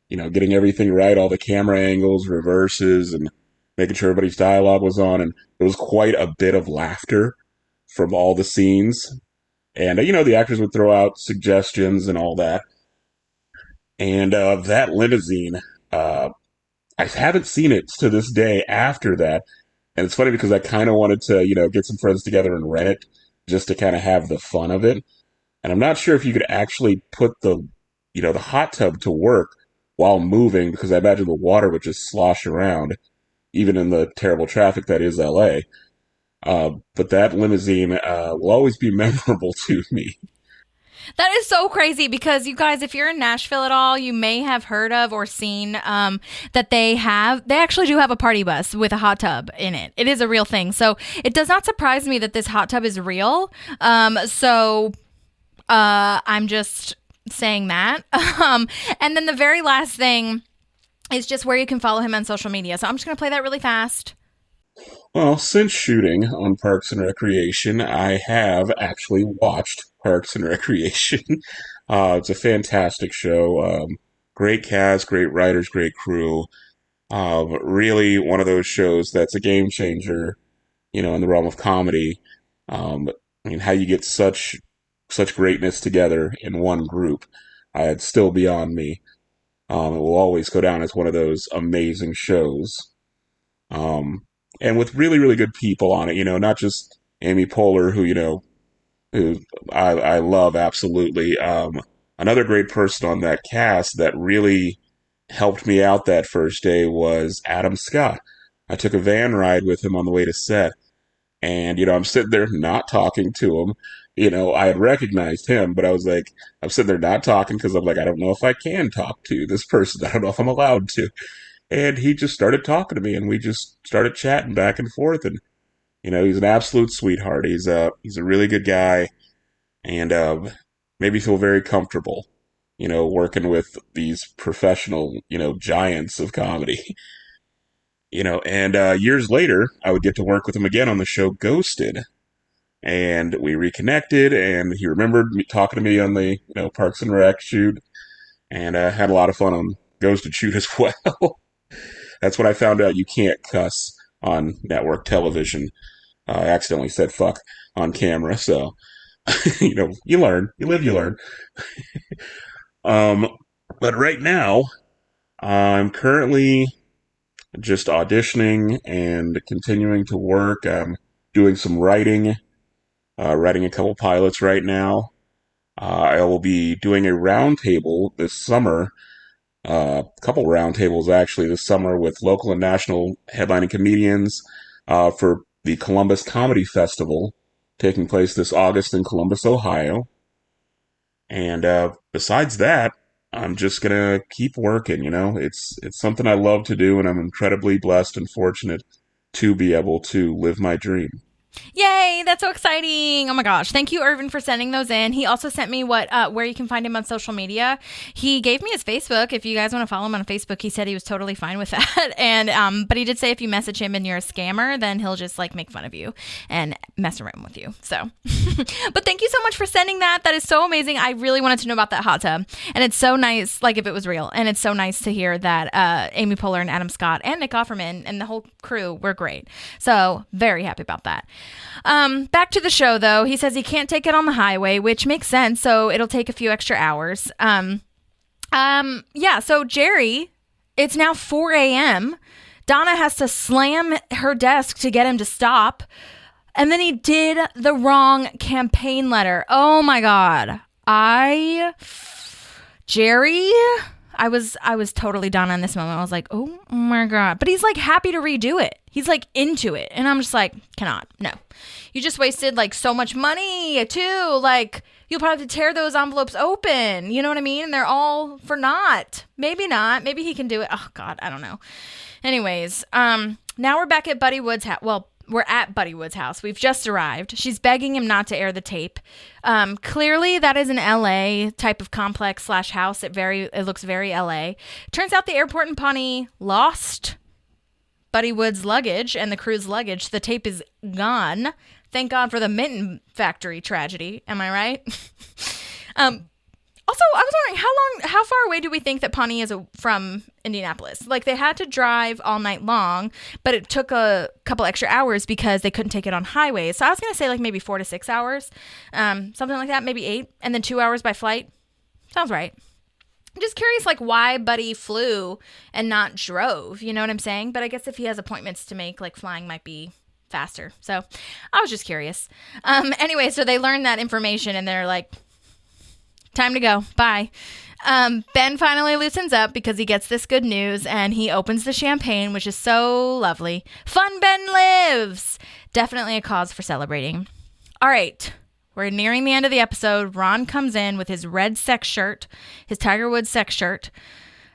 Speaker 6: getting everything right, all the camera angles, reverses, and making sure everybody's dialogue was on. And there was quite a bit of laughter from all the scenes. And, the actors would throw out suggestions and all that. And that limousine, I haven't seen it to this day after that. And it's funny because I kind of wanted to, get some friends together and rent it just to kind of have the fun of it. And I'm not sure if you could actually put the hot tub to work while moving because I imagine the water would just slosh around, even in the terrible traffic that is LA. But that limousine will always be memorable to me.
Speaker 1: That is so crazy because you guys, if you're in Nashville at all, you may have heard of or seen that they actually do have a party bus with a hot tub in it. It is a real thing. So it does not surprise me that this hot tub is real. So I'm just saying that. And then the very last thing is just where you can follow him on social media. So I'm just going to play that really fast.
Speaker 6: Well, since shooting on Parks and Recreation, I have actually watched Parks and Recreation. It's a fantastic show. Great cast, great writers, great crew. Really one of those shows that's a game changer, in the realm of comedy. How you get such greatness together in one group. It's still beyond me. It will always go down as one of those amazing shows. And with really, really good people on it, not just Amy Poehler, who I love absolutely. Another great person on that cast that really helped me out that first day was Adam Scott. I took a van ride with him on the way to set. And, I'm sitting there not talking to him. I had recognized him, but I'm sitting there not talking because I'm like, I don't know if I can talk to this person. I don't know if I'm allowed to. And he just started talking to me, and we just started chatting back and forth. And, he's an absolute sweetheart. He's a really good guy, and made me feel very comfortable, working with these professional, giants of comedy. And years later, I would get to work with him again on the show Ghosted. And we reconnected, and he remembered me talking to me on the, Parks and Rec shoot, and had a lot of fun on Ghosted shoot as well. That's when I found out you can't cuss on network television. I accidentally said fuck on camera, so, you learn. You live, you learn. But right now, I'm currently just auditioning and continuing to work. I'm doing some writing a couple pilots right now. I will be doing a roundtable this summer, a couple roundtables actually this summer with local and national headlining comedians for the Columbus Comedy Festival taking place this August in Columbus, Ohio. And besides that, I'm just gonna keep working, It's something I love to do, and I'm incredibly blessed and fortunate to be able to live my dream.
Speaker 1: Yay, that's so exciting. Oh my gosh. Thank you, Ervin, for sending those in. He also sent me where you can find him on social media. He gave me his Facebook. If you guys want to follow him on Facebook, he said he was totally fine with that. And but he did say if you message him and you're a scammer, then he'll just make fun of you and mess around with you. So but thank you so much for sending that. That is so amazing. I really wanted to know about that hot tub. And it's so nice, if it was real. And it's so nice to hear that Amy Poehler and Adam Scott and Nick Offerman and the whole crew were great. So very happy about that. Back to the show, though. He says he can't take it on the highway, which makes sense. So it'll take a few extra hours. So Jerry, it's now 4 a.m. Donna has to slam her desk to get him to stop. And then he did the wrong campaign letter. Oh my God. Jerry, I was totally Donna in this moment. I was like, oh my God. But he's happy to redo it. He's into it. And I'm just cannot. No. You just wasted so much money too. You'll probably have to tear those envelopes open. You know what I mean? And they're all for naught. Maybe not. Maybe he can do it. Oh God, I don't know. Anyways, now we're back at Buddy Wood's house. Well, we're at Buddy Wood's house. We've just arrived. She's begging him not to air the tape. Clearly, that is an LA type of complex / house. It looks very LA. Turns out the airport in Pawnee lost Buddy Wood's luggage and the crew's luggage. The tape is gone. Thank God for the Minton factory tragedy. Am I right? Also, I was wondering how far away do we think that Pawnee is from Indianapolis? They had to drive all night long, but it took a couple extra hours because they couldn't take it on highways. So I was going to say maybe 4 to 6 hours, something like that, maybe 8, and then 2 hours by flight. Sounds right. I'm just curious, why Buddy flew and not drove. You know what I'm saying? But I guess if he has appointments to make, flying might be faster. So I was just curious. Anyway, so they learned that information, and they're like, time to go. Bye. Ben finally loosens up because he gets this good news, and he opens the champagne, which is so lovely. Fun Ben lives! Definitely a cause for celebrating. All right. We're nearing the end of the episode. Ron comes in with his red sex shirt, his Tiger Woods sex shirt.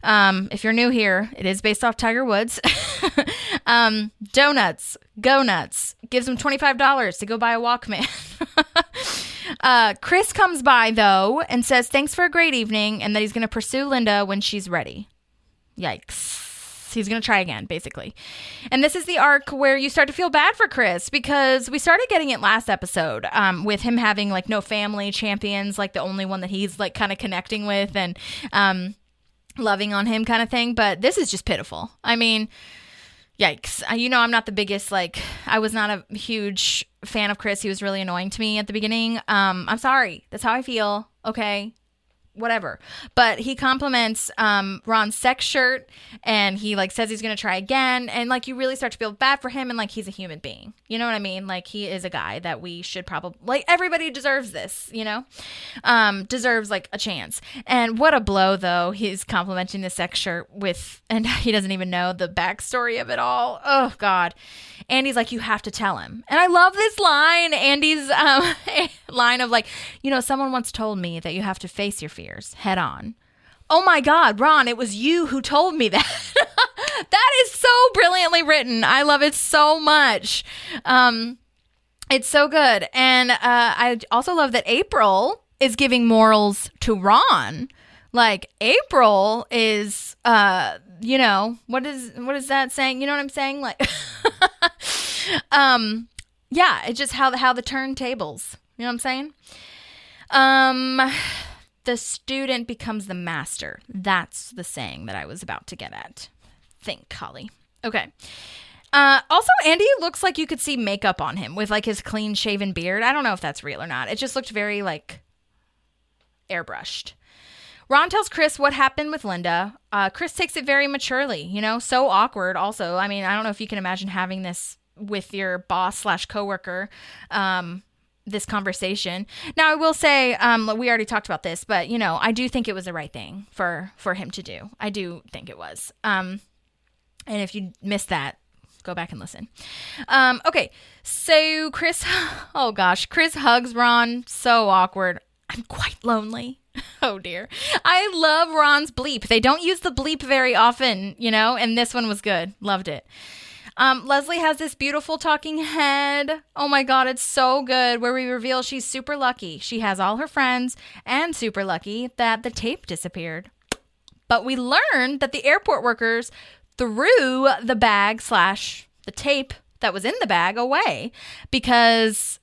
Speaker 1: If you're new here, it is based off Tiger Woods. Donuts, go nuts. Gives him $25 to go buy a Walkman. Chris comes by, though, and says thanks for a great evening and that he's going to pursue Linda when she's ready. Yikes. He's going to try again, basically. And this is the arc where you start to feel bad for Chris because we started getting it last episode with him having no family champions, the only one that he's kind of connecting with and loving on him kind of thing. But this is just pitiful. I mean, yikes. I'm not the biggest, I was not a huge fan of Chris. He was really annoying to me at the beginning. I'm sorry. That's how I feel. Okay. whatever. But he compliments Ron's sex shirt, and he like says he's gonna try again, and like you really start to feel bad for him, and like he's a human being. You know what I mean? Like he is a guy that we should probably like. Everybody deserves this, you know, deserves like a chance. And what a blow though. He's complimenting the sex shirt with, and he doesn't even know the backstory of it all. Oh God. Andy's like, you have to tell him. And I love this line. Andy's line of like, you know, someone once told me that you have to face your fears head on. Oh my God, Ron, it was you who told me that. That is so brilliantly written. I love it so much. It's so good. And I also love that April is giving morals to Ron. Like April is, you know, what is that saying? You know what I'm saying? Like, yeah, it's just how the turntables, you know what I'm saying? The student becomes the master. That's the saying that I was about to get at. Think, Holly. Okay. Also, Andy looks like you could see makeup on him with like his clean shaven beard. I don't know if that's real or not. It just looked very like airbrushed. Ron tells Chris what happened with Linda. Chris takes it very maturely, you know, so awkward also. I mean, I don't know if you can imagine having this with your boss / coworker, this conversation. Now, I will say, we already talked about this, but, you know, I do think it was the right thing for him to do. I do think it was. And if you missed that, go back and listen. Okay, so Chris hugs Ron. So awkward. I'm quite lonely. Oh dear. I love Ron's bleep. They don't use the bleep very often, you know, and this one was good. Loved it. Leslie has this beautiful talking head. Oh my God, it's so good, where we reveal she's super lucky. She has all her friends, and super lucky that the tape disappeared. But we learned that the airport workers threw the bag / the tape that was in the bag away because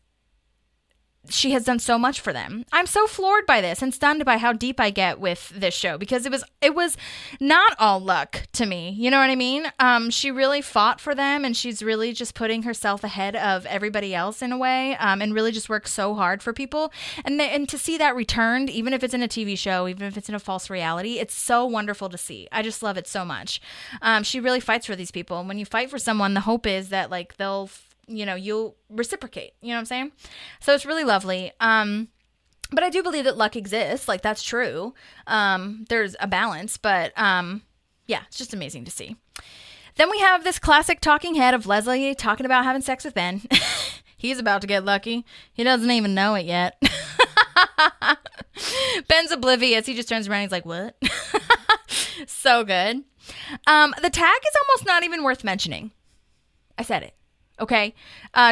Speaker 1: she has done so much for them. I'm so floored by this and stunned by how deep I get with this show, because it was not all luck to me. You know what I mean? She really fought for them, and she's really just putting herself ahead of everybody else in a way, and really just works so hard for people. And to see that returned, even if it's in a TV show, even if it's in a false reality, it's so wonderful to see. I just love it so much. She really fights for these people. And when you fight for someone, the hope is that like they'll, you know, you'll reciprocate, you know what I'm saying? So it's really lovely. But I do believe that luck exists. Like, that's true. There's a balance, but yeah, it's just amazing to see. Then we have this classic talking head of Leslie talking about having sex with Ben. He's about to get lucky. He doesn't even know it yet. Ben's oblivious. He just turns around and he's like, what? So good. The tag is almost not even worth mentioning. I said it. Okay.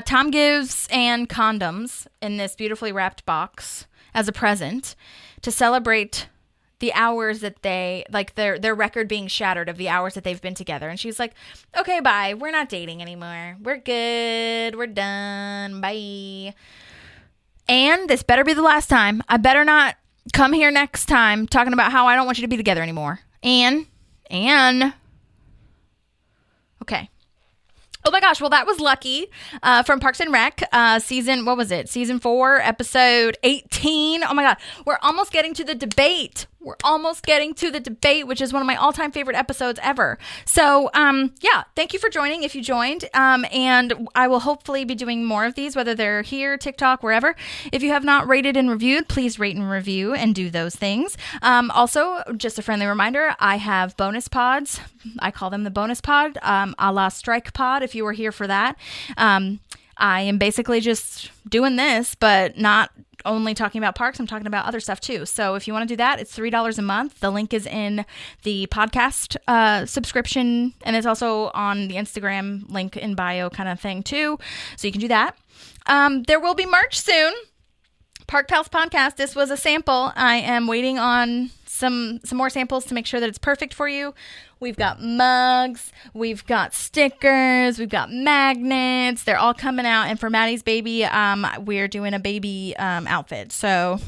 Speaker 1: Tom gives Anne condoms in this beautifully wrapped box as a present to celebrate the hours that they, like their record being shattered of the hours that they've been together. And she's like, okay, bye. We're not dating anymore. We're good. We're done. Bye. And this better be the last time. I better not come here next time talking about how I don't want you to be together anymore. Anne. Okay. Oh my gosh, well, that was Lucky from Parks and Rec, Season 4, episode 18. Oh my God, we're almost getting to the debate. Which is one of my all-time favorite episodes ever. So, yeah, thank you for joining if you joined. And I will hopefully be doing more of these, whether they're here, TikTok, wherever. If you have not rated and reviewed, please rate and review and do those things. Also, just a friendly reminder, I have bonus pods. I call them the bonus pod, a la Strike Pod, if you were here for that. I am basically just doing this, but not only talking about parks, I'm talking about other stuff too. So if you want to do that, it's $3 a month. The link is in the podcast subscription, and it's also on the Instagram link in bio kind of thing too. So you can do that. There will be merch soon. Park Pals Podcast. This was a sample. I am waiting on some more samples to make sure that it's perfect for you. We've got mugs, we've got stickers, we've got magnets. They're all coming out. And for Maddie's baby, we're doing a baby outfit. So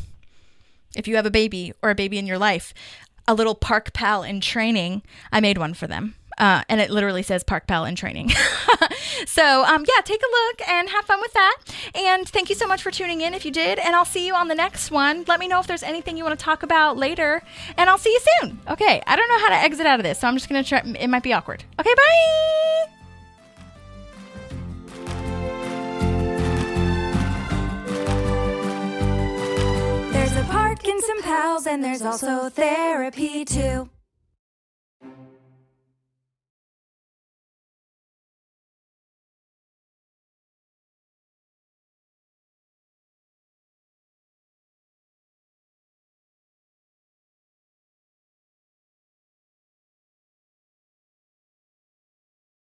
Speaker 1: if you have a baby or a baby in your life, a little park pal in training, I made one for them. And it literally says Park Pal in training. So, yeah, take a look and have fun with that. And thank you so much for tuning in if you did. And I'll see you on the next one. Let me know if there's anything you want to talk about later. And I'll see you soon. Okay, I don't know how to exit out of this, so I'm just going to try. It might be awkward. Okay, bye!
Speaker 3: There's a Park and some pals, and there's also therapy too.